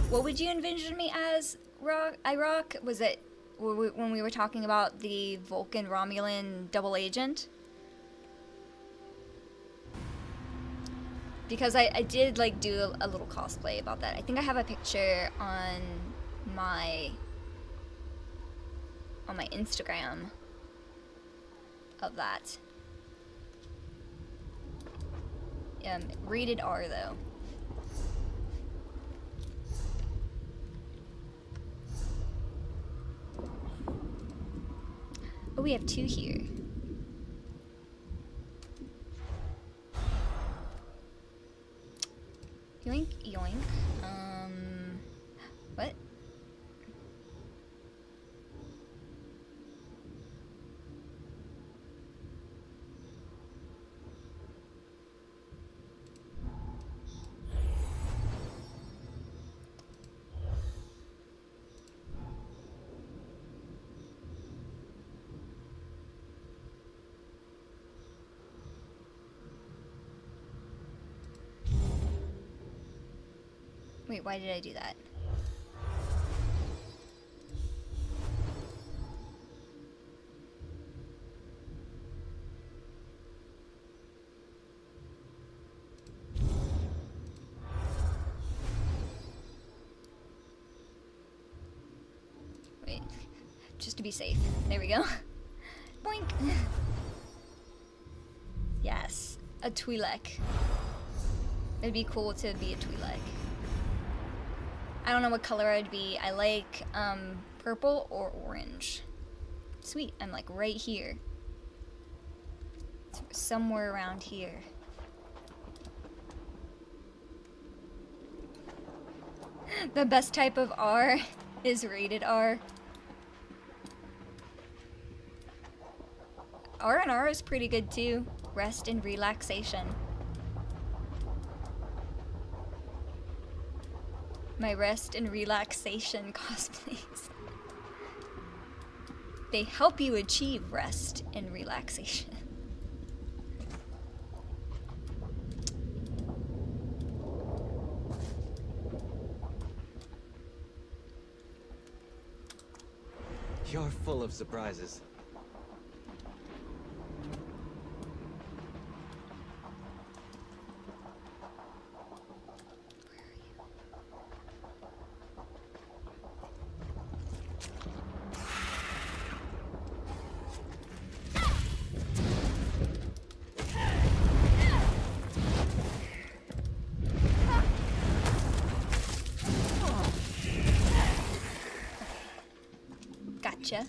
What would you envision me as, Rock? Was it when we were talking about the Vulcan Romulan double agent? Because I did like do a little cosplay about that. I think I have a picture on my Instagram of that. Rated R though. Oh, we have 2 here. Yoink, yoink. What? Wait, why did I do that? Wait, just to be safe. There we go. Boink! Yes, a Twi'lek. It'd be cool to be a Twi'lek. I don't know what color I'd be. I like purple or orange. Sweet, I'm like right here. Somewhere around here. The best type of R is rated R. R&R is pretty good too. Rest and relaxation. My rest and relaxation cosplays. They help you achieve rest and relaxation. You're full of surprises. Gotcha.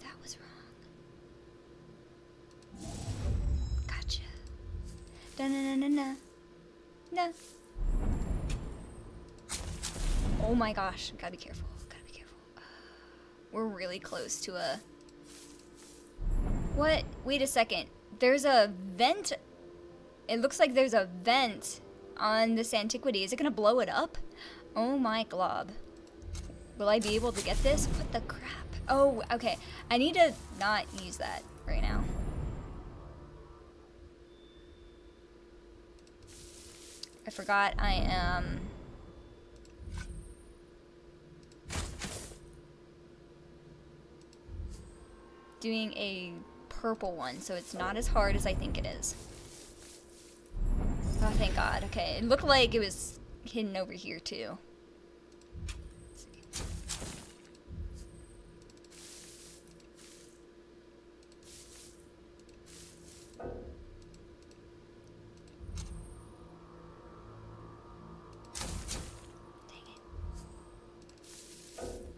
That was wrong. Gotcha. Da-na-na-na-na. No. Oh my gosh. Gotta be careful. Gotta be careful. We're really close to a... What? Wait a second. There's a vent. It looks like there's a vent on this antiquity. Is it gonna blow it up? Oh my glob. Will I be able to get this? What the crap? Oh, okay. I need to not use that right now. I forgot I am... doing a purple one, so it's not as hard as I think it is. Oh, thank God. Okay, it looked like it was hidden over here, too.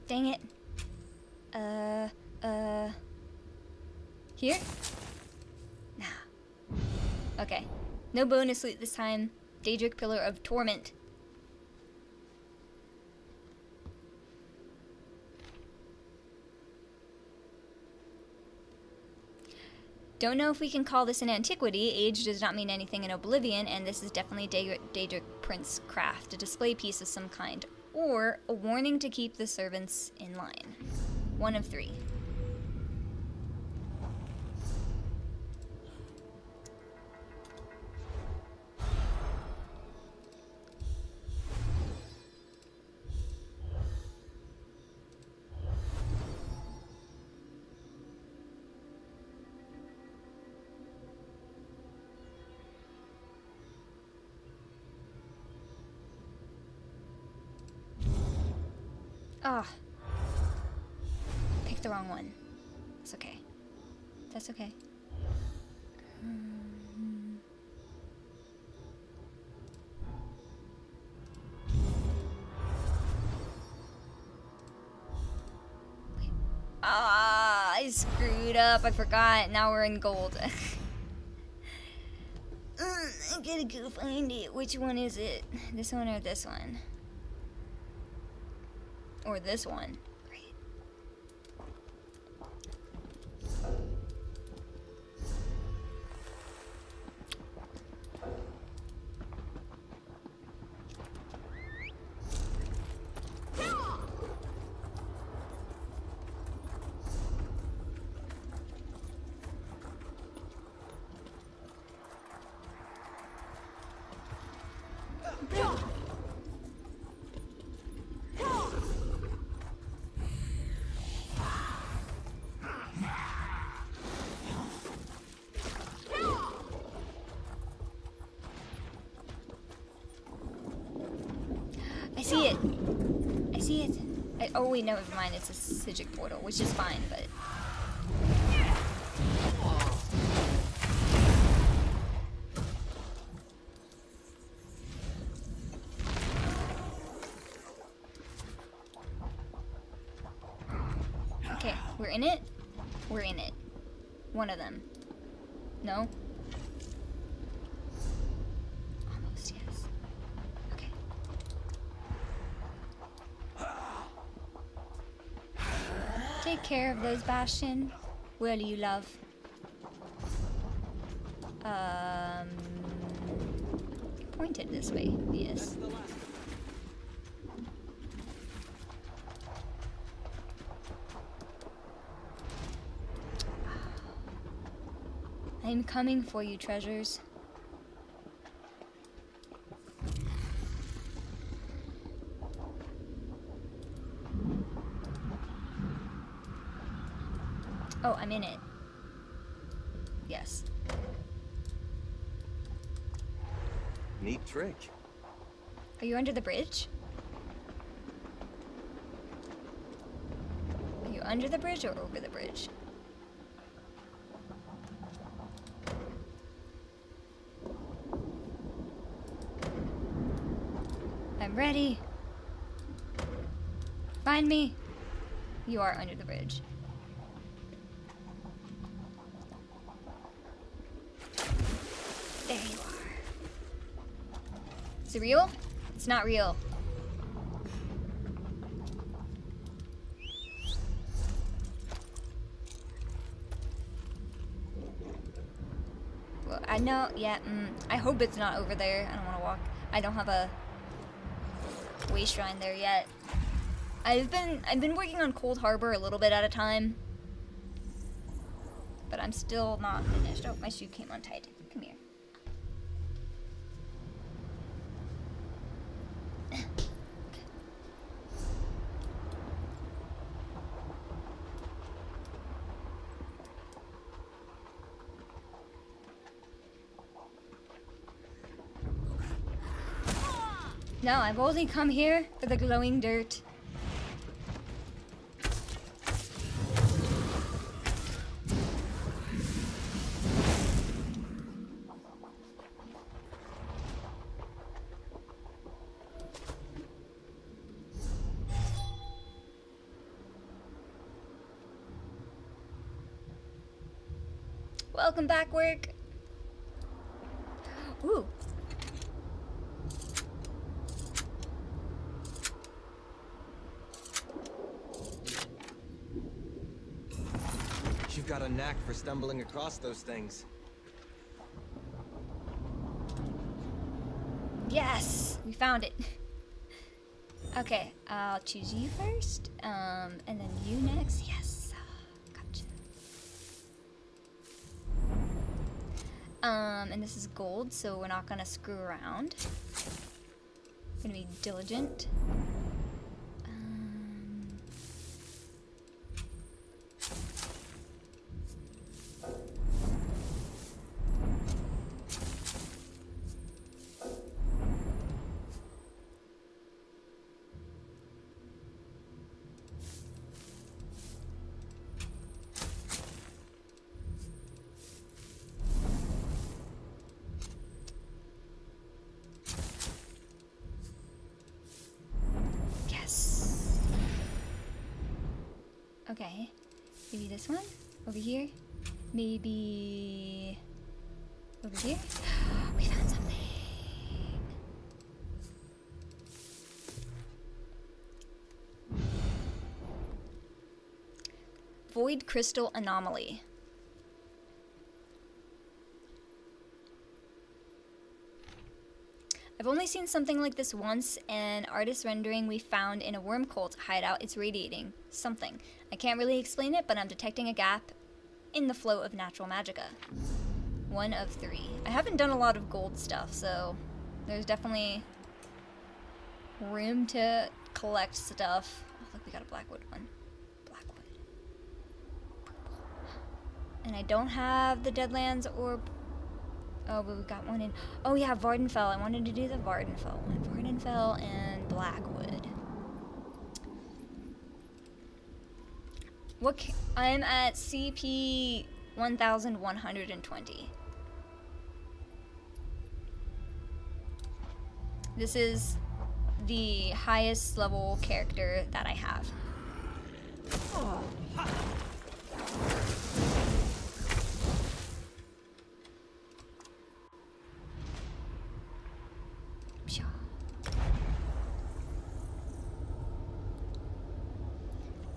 Dang it. Here? Nah. Okay. No bonus loot this time. Daedric Pillar of Torment. Don't know if we can call this an antiquity. Age does not mean anything in Oblivion, and this is definitely Daedric Prince craft, a display piece of some kind, or a warning to keep the servants in line. One of three. Ah. Picked the wrong one. It's okay. That's okay. Ah, I screwed up. I forgot. Now we're in gold. I gotta go find it. Which one is it? This one or this one? Or this one. Great. I see it. I see it. Oh wait, no, never mind. It's a Sigic portal, which is fine, but... Okay, we're in it. We're in it. One of them. No? Almost, yes. Okay. Take care of those, Bastion. Will you, love? Pointed this way, yes. I'm coming for you, treasures. Oh, I'm in it. Yes. Neat trick. Are you under the bridge? Are you under the bridge or over the bridge? I'm ready. Find me. You are under the bridge. There you are. Is it real? It's not real. Well, I know, yeah, I hope it's not over there. I don't want to walk. I don't have a way shrine there yet. I've been working on Cold Harbor a little bit at a time. But I'm still not finished. Oh, my shoe came untied. Come here. No, I've only come here for the glowing dirt. Welcome back, work. Ooh. You've got a knack for stumbling across those things. Yes, we found it. Okay, I'll choose you first, and then you next. Yes, gotcha. And this is gold, so we're not gonna screw around. Gonna be diligent. Okay, maybe this one over here, maybe over here. We found something. Void crystal anomaly. I've only seen something like this once, an artist rendering we found in a worm cult hideout. It's radiating something. I can't really explain it, but I'm detecting a gap in the flow of natural magicka. 1 of 3. I haven't done a lot of gold stuff, so there's definitely room to collect stuff. Oh, look, we got a blackwood one. Blackwood. Purple. And I don't have the Deadlands or... Oh, but we got one in... Oh yeah, Vardenfell. I wanted to do the Vardenfell one. Vardenfell and Blackwood. I'm at CP 1120. This is the highest level character that I have. Oh.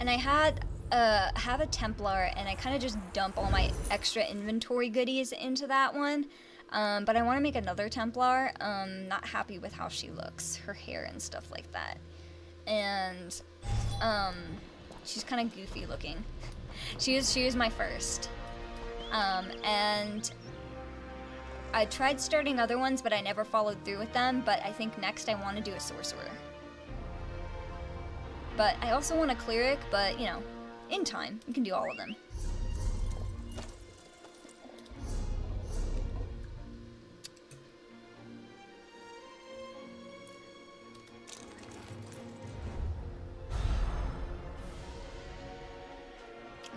And I have a Templar, and I kind of just dump all my extra inventory goodies into that one. But I want to make another Templar. Not happy with how she looks, her hair and stuff like that. And she's kind of goofy looking. She is my first. And I tried starting other ones, but I never followed through with them. But I think next I want to do a sorcerer. But I also want a cleric, but, you know, in time, you can do all of them.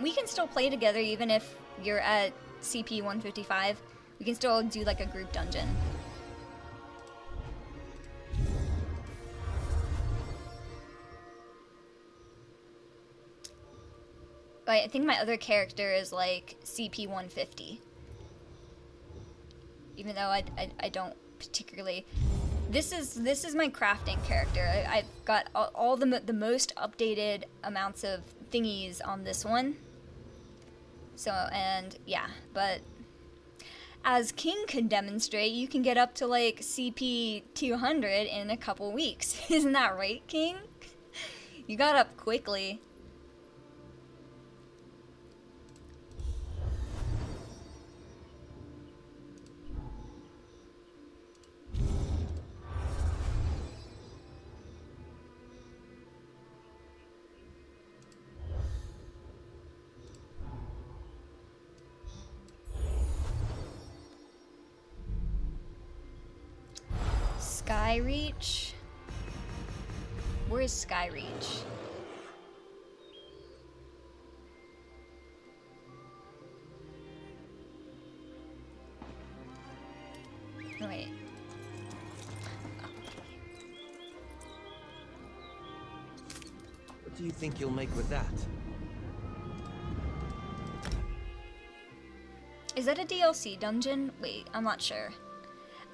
We can still play together even if you're at CP 155. We can still do like a group dungeon. But I think my other character is like CP 150. Even though I don't particularly... This is my crafting character. I've got all the most updated amounts of thingies on this one. So, and yeah, but as King can demonstrate, you can get up to like CP 200 in a couple weeks. Isn't that right, King? You got up quickly. Skyreach? Where is Skyreach? Oh, wait. What do you think you'll make with that? Is that a DLC dungeon? Wait, I'm not sure.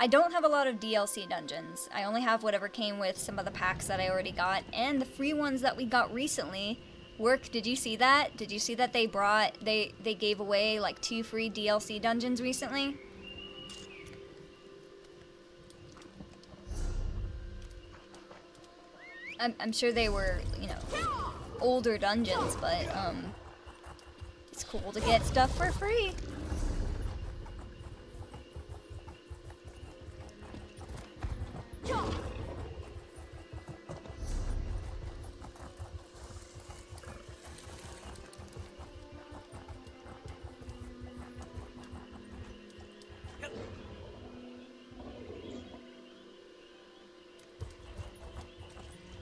I don't have a lot of DLC dungeons. I only have whatever came with some of the packs that I already got, and the free ones that we got recently. Work, did you see that? Did you see that they gave away like 2 free DLC dungeons recently? I'm sure they were, you know, older dungeons, but it's cool to get stuff for free.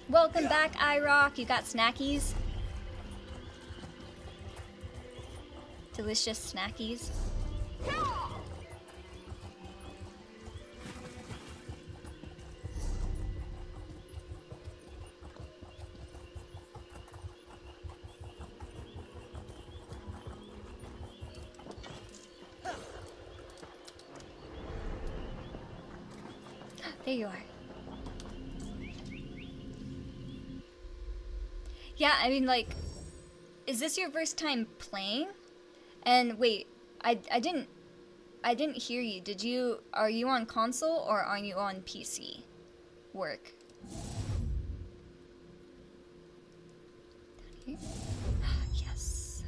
Welcome back, iRock. You got snackies? Delicious snackies. There you are. Yeah, I mean, like, is this your first time playing? And wait, I didn't hear you. Are you on console or are you on PC? Work. Down here. Yes.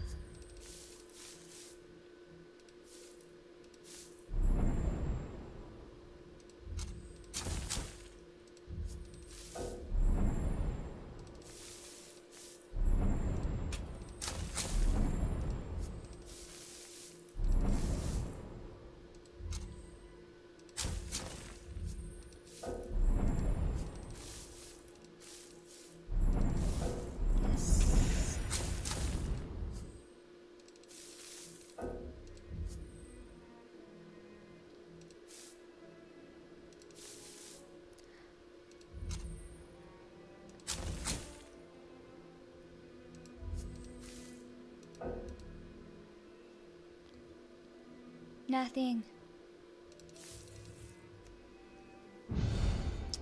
Nothing.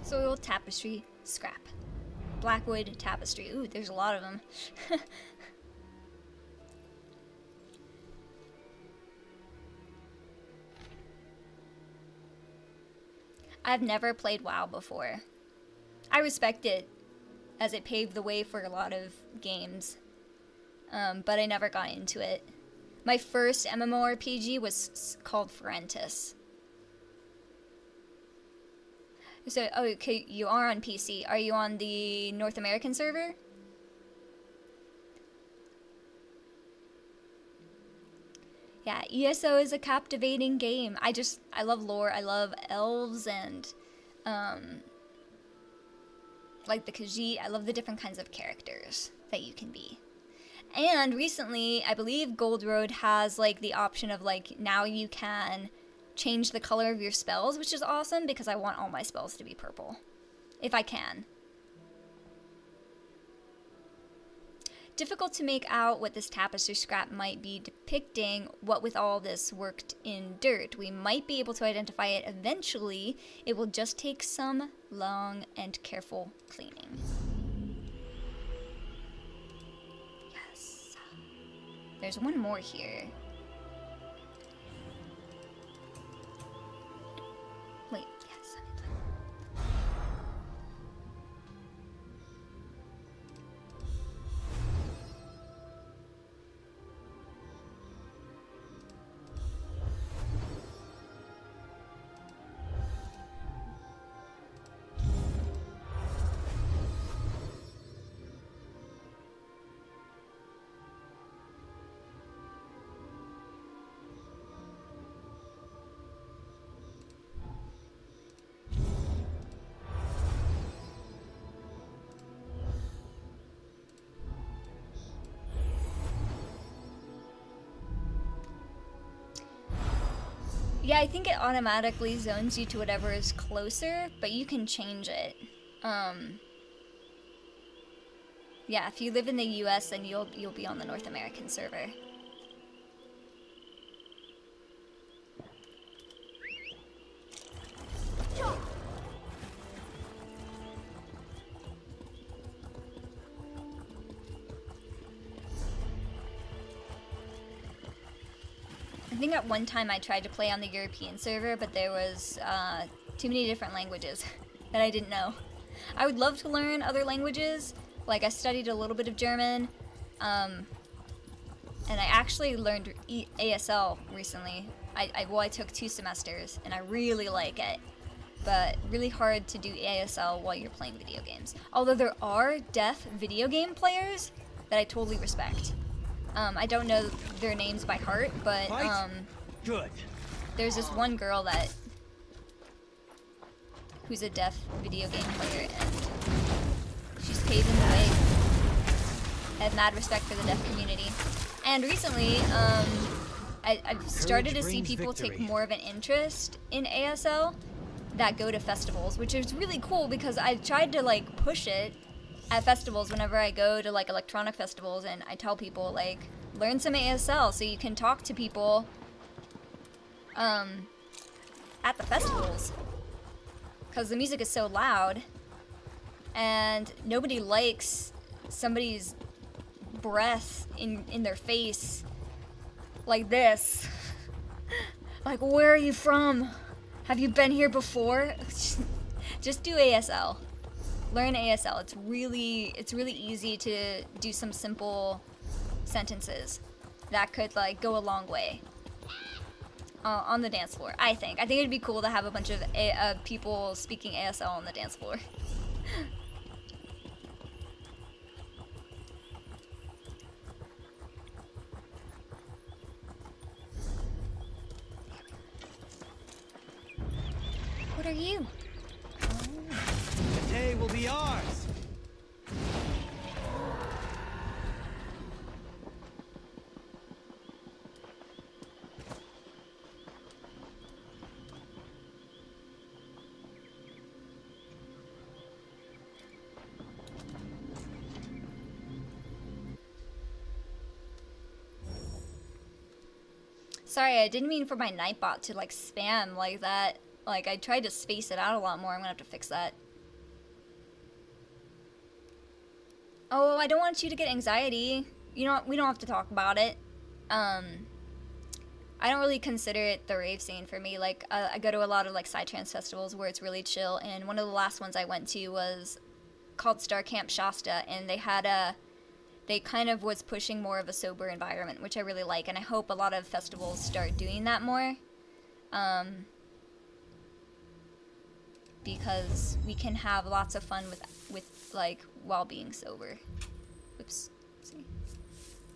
Soil tapestry, scrap. Blackwood tapestry. Ooh, there's a lot of them. I've never played WoW before. I respect it, as it paved the way for a lot of games. But I never got into it. My first MMORPG was called Forentis. So, oh, okay, you are on PC. Are you on the North American server? Yeah, ESO is a captivating game. I love lore. I love elves and, like the Khajiit. I love the different kinds of characters that you can be. And recently, I believe Gold Road has, like, the option of, like, now you can change the color of your spells, which is awesome because I want all my spells to be purple. If I can. Difficult to make out what this tapestry scrap might be depicting, what with all this worked in dirt. We might be able to identify it eventually. It will just take some long and careful cleaning. There's one more here. Wait, yes. Yeah, I think it automatically zones you to whatever is closer, but you can change it. Yeah, if you live in the US, then you'll be on the North American server. think at one time I tried to play on the European server, but there was too many different languages that I didn't know. I would love to learn other languages. Like, I studied a little bit of German, and I actually learned ASL recently. I took 2 semesters, and I really like it. But really hard to do ASL while you're playing video games. Although there are deaf video game players that I totally respect. I don't know their names by heart, but Good. there's this one girl who's a deaf video game player, and she's paving the way. I have mad respect for the deaf community. And recently, I've started to see people take more of an interest in ASL that go to festivals, which is really cool because I've tried to like push it at festivals whenever I go to like electronic festivals, and I tell people like, learn some ASL so you can talk to people at the festivals, because the music is so loud and nobody likes somebody's breath in their face like this. Like, where are you from? Have you been here before? Just do ASL. Learn ASL. It's really easy to do some simple sentences that could like go a long way on the dance floor. I think it'd be cool to have a bunch of people speaking ASL on the dance floor. What are you? The day will be ours. Sorry, I didn't mean for my Nightbot to like spam like that. Like, I tried to space it out a lot more. I'm gonna have to fix that. Oh, I don't want you to get anxiety. You know, we don't have to talk about it. I don't really consider it the rave scene for me. Like, I go to a lot of like psytrance festivals where it's really chill, and one of the last ones I went to was called Star Camp Shasta, and they kind of was pushing more of a sober environment, which I really like, and I hope a lot of festivals start doing that more. Because we can have lots of fun with like while being sober. Oops. Let's see.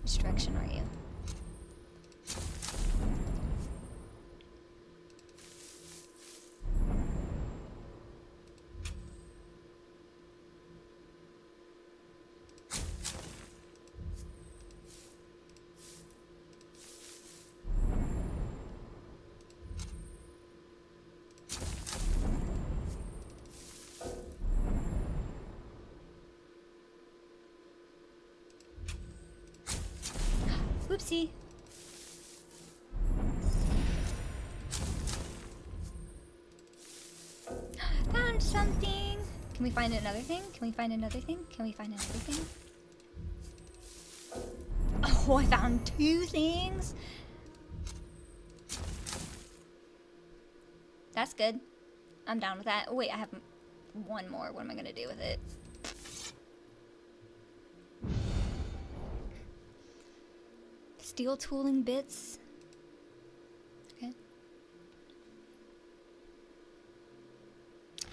Which direction are you? Whoopsie. Found something. Can we find another thing? Can we find another thing? Can we find another thing? Oh, I found 2 things. That's good. I'm down with that. Oh, wait, I have 1 more. What am I gonna do with it? Steel tooling bits. Okay.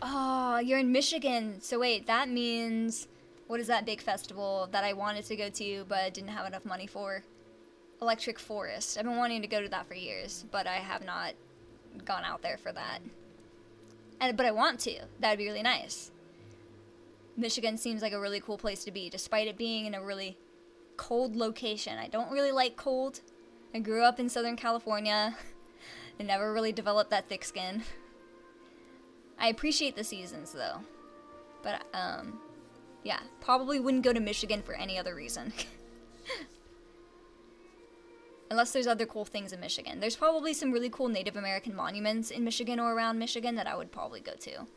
Oh, you're in Michigan. So wait, that means, what is that big festival that I wanted to go to but didn't have enough money for? Electric Forest. I've been wanting to go to that for years, but I have not gone out there for that. But I want to. That'd be really nice. Michigan seems like a really cool place to be, despite it being in a really cold location. I don't really like cold. I grew up in Southern California and never really developed that thick skin. I appreciate the seasons though. But yeah, probably wouldn't go to Michigan for any other reason. Unless there's other cool things in Michigan. There's probably some really cool Native American monuments in Michigan or around Michigan that I would probably go to.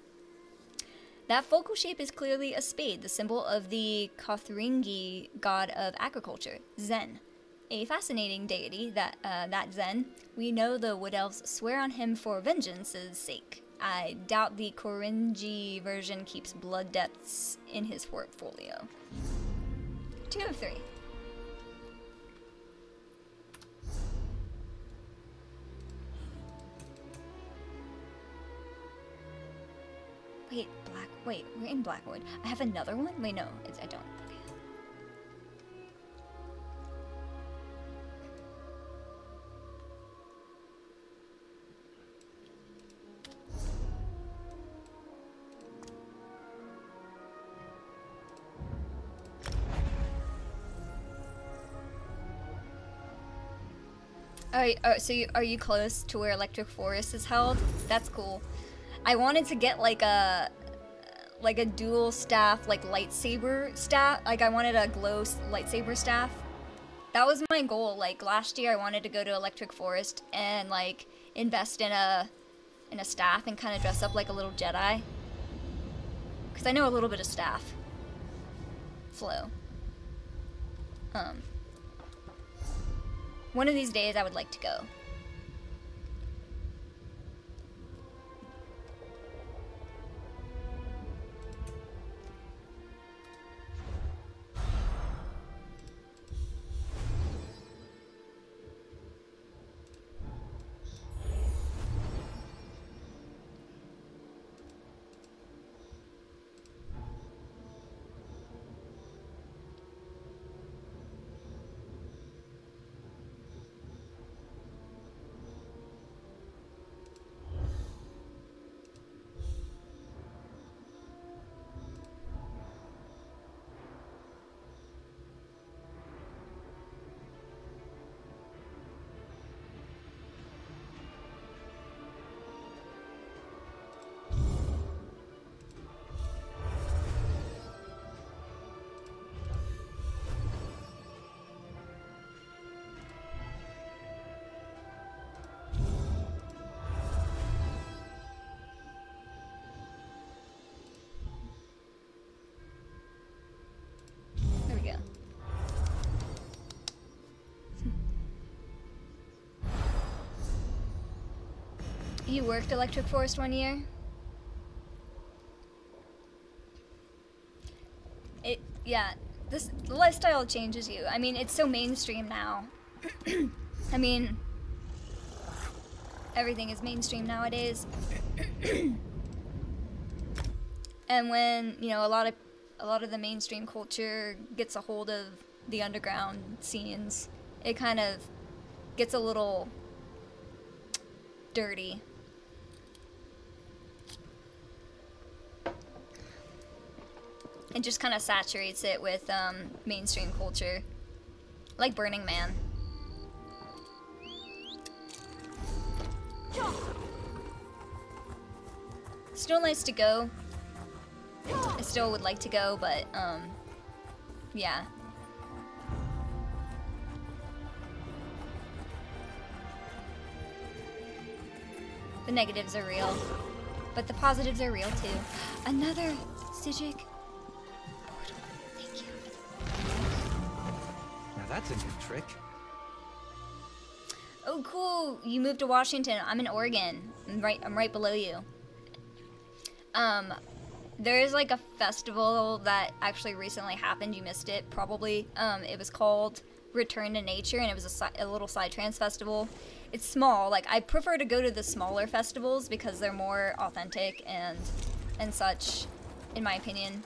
That focal shape is clearly a spade, the symbol of the Kothringi god of agriculture, Zen. a fascinating deity, that Zen. We know the Wood Elves swear on him for vengeance's sake. I doubt the Korinji version keeps blood depths in his portfolio. 2 of 3. Wait, we're in Blackwood. I have another one? Wait, no, I don't. Okay. Are you close to where Electric Forest is held? That's cool. I wanted to get like a dual staff, like lightsaber staff. Like I wanted a glow lightsaber staff. That was my goal. Like last year I wanted to go to Electric Forest and like invest in a staff and kind of dress up like a little Jedi. Cause I know a little bit of staff flow. One of these days I would like to go. You worked Electric Forest one year? Yeah, the lifestyle changes you. I mean, it's so mainstream now. I mean, everything is mainstream nowadays. And when, you know, a lot of the mainstream culture gets a hold of the underground scenes, it kind of gets a little dirty. It just kind of saturates it with mainstream culture, like Burning Man. Still nice to go. I still would like to go, but yeah. The negatives are real, but the positives are real too. Another Sijic. That's a new trick. Oh, cool! You moved to Washington. I'm in Oregon. I'm right below you. There is like a festival that actually recently happened. You missed it, probably. It was called Return to Nature, and it was a little Psytrance festival. It's small. Like I prefer to go to the smaller festivals because they're more authentic and such, in my opinion.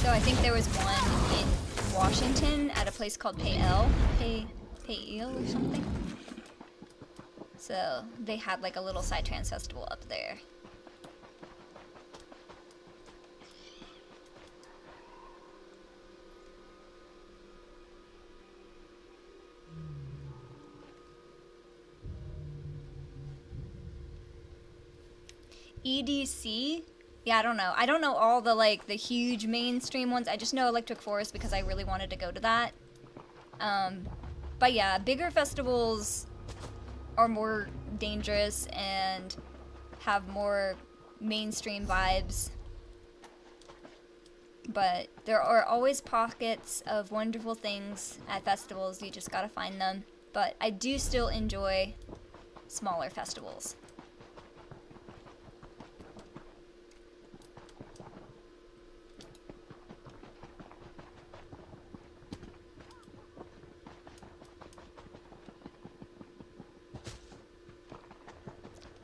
So I think there was one in Washington at a place called Payel or something. So they had like a little Psytrance festival up there. EDC? Yeah, I don't know. I don't know all the, like, the huge mainstream ones. I just know Electric Forest because I really wanted to go to that. But yeah, bigger festivals are more dangerous and have more mainstream vibes. But there are always pockets of wonderful things at festivals, you just gotta find them. But I do still enjoy smaller festivals.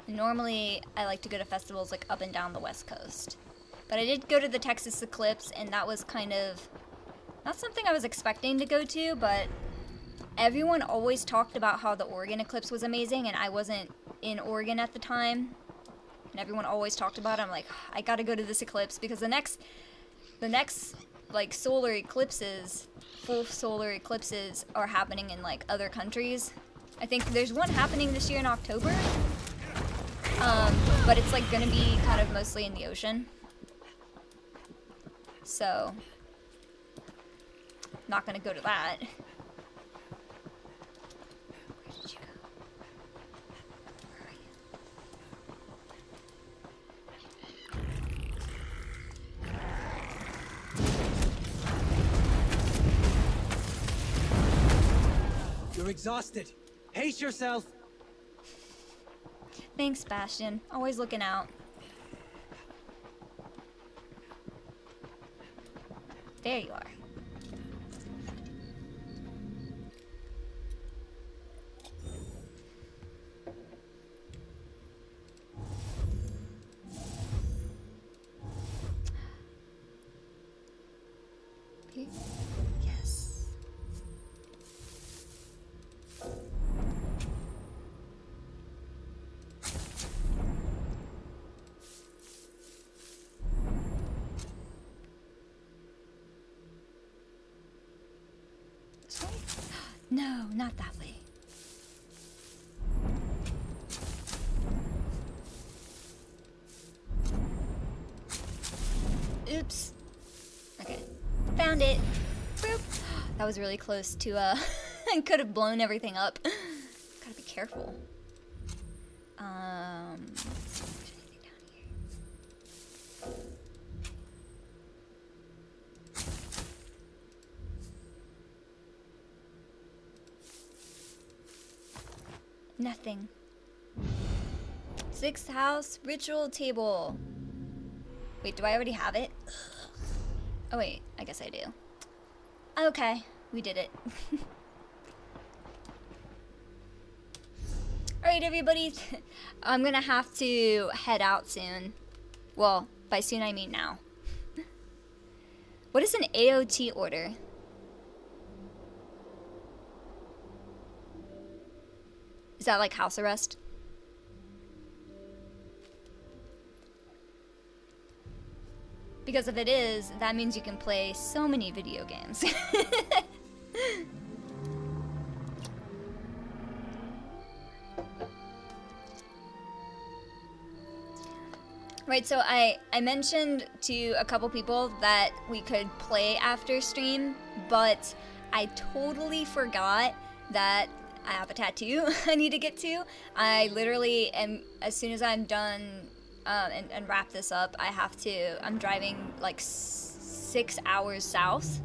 Normally, I like to go to festivals like up and down the West Coast. But I did go to the Texas Eclipse, and that was kind of not something I was expecting to go to, but everyone always talked about how the Oregon Eclipse was amazing, and I wasn't in Oregon at the time. And everyone always talked about it. I'm like, I gotta go to this eclipse, because the next like solar eclipses, full solar eclipses are happening in like other countries. I think there's one happening this year in October. But it's like gonna be kind of mostly in the ocean. So, not gonna go to that. Where did you go? Where are you? You're exhausted. Pace yourself. Thanks, Bastion. Always looking out. There you are. Okay. Yes. No, not that way. Oops. Okay. Found it. Boop. That was really close to, I could have blown everything up. Gotta be careful. Let's see if there's anything down here. Nothing. 6th house ritual table. Wait, do I already have it? Oh wait, I guess I do. Okay, we did it. Alright everybody, I'm gonna have to head out soon. Well, by soon I mean now. What is an AOT order? Is that like house arrest? Because if it is, that means you can play so many video games. Right, so I mentioned to a couple people that we could play after stream, but I totally forgot that I have a tattoo I need to get to. I literally am, as soon as I'm done and wrap this up, I'm driving like 6 hours south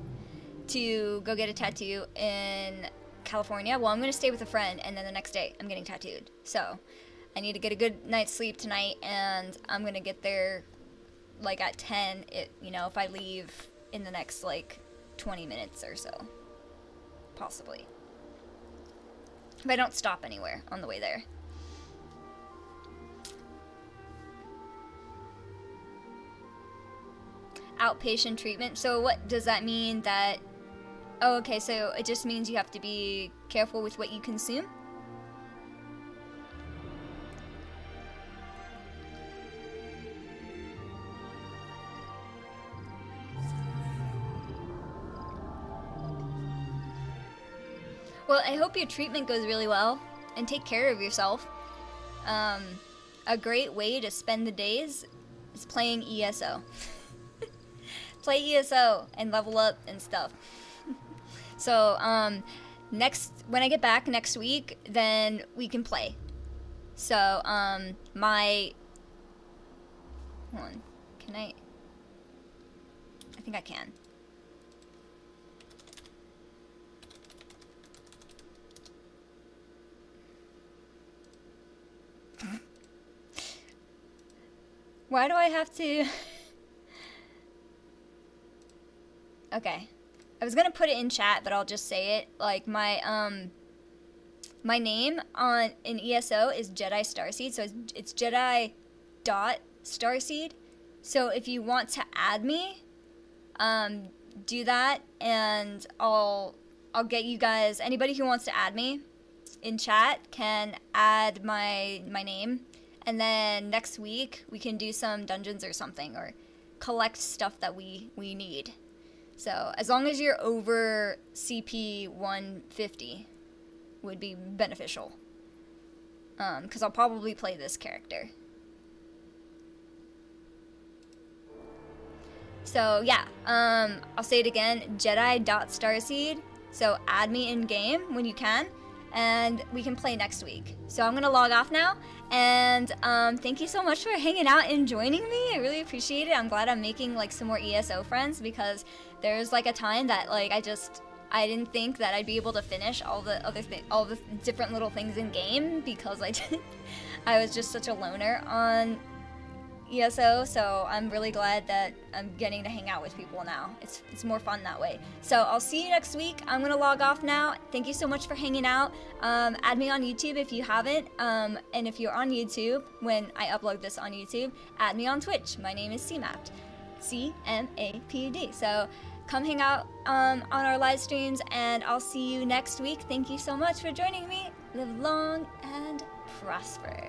to go get a tattoo in California. Well, I'm gonna stay with a friend, and then the next day I'm getting tattooed. So I need to get a good night's sleep tonight, and I'm gonna get there like at 10, you know, if I leave in the next like 20 minutes or so, possibly. If I don't stop anywhere on the way there. Outpatient treatment. So what does that mean? That... Oh, okay, so it just means you have to be careful with what you consume? Well, I hope your treatment goes really well, and take care of yourself. A great way to spend the days is playing ESO. Play ESO and level up and stuff. So, when I get back next week, then we can play. So, my Hold on. Can I think I can. Why do I have to? Okay. I was gonna put it in chat, but I'll just say it. Like my name in ESO is Jedi Starseed, so it's Jedi dot Starseed. So if you want to add me, do that, and I'll get you guys. Anybody who wants to add me in chat can add my name, and then next week we can do some dungeons or something, or collect stuff that we need. So as long as you're over CP 150 would be beneficial, because I'll probably play this character. So yeah, I'll say it again, Jedi.Starseed. So add me in game when you can, and we can play next week. So I'm gonna log off now, and thank you so much for hanging out and joining me. I really appreciate it. I'm glad I'm making like some more ESO friends, because there's like a time that like I didn't think that I'd be able to finish all the different little things in game, because I was just such a loner on ESO, so I'm really glad that I'm getting to hang out with people now. It's more fun that way. So I'll see you next week. I'm gonna log off now. Thank you so much for hanging out. Add me on YouTube if you haven't, and if you're on YouTube, when I upload this on YouTube, add me on Twitch. My name is CMAPD, C-M-A-P-D. So come hang out on our live streams, and I'll see you next week. Thank you so much for joining me. Live long and prosper.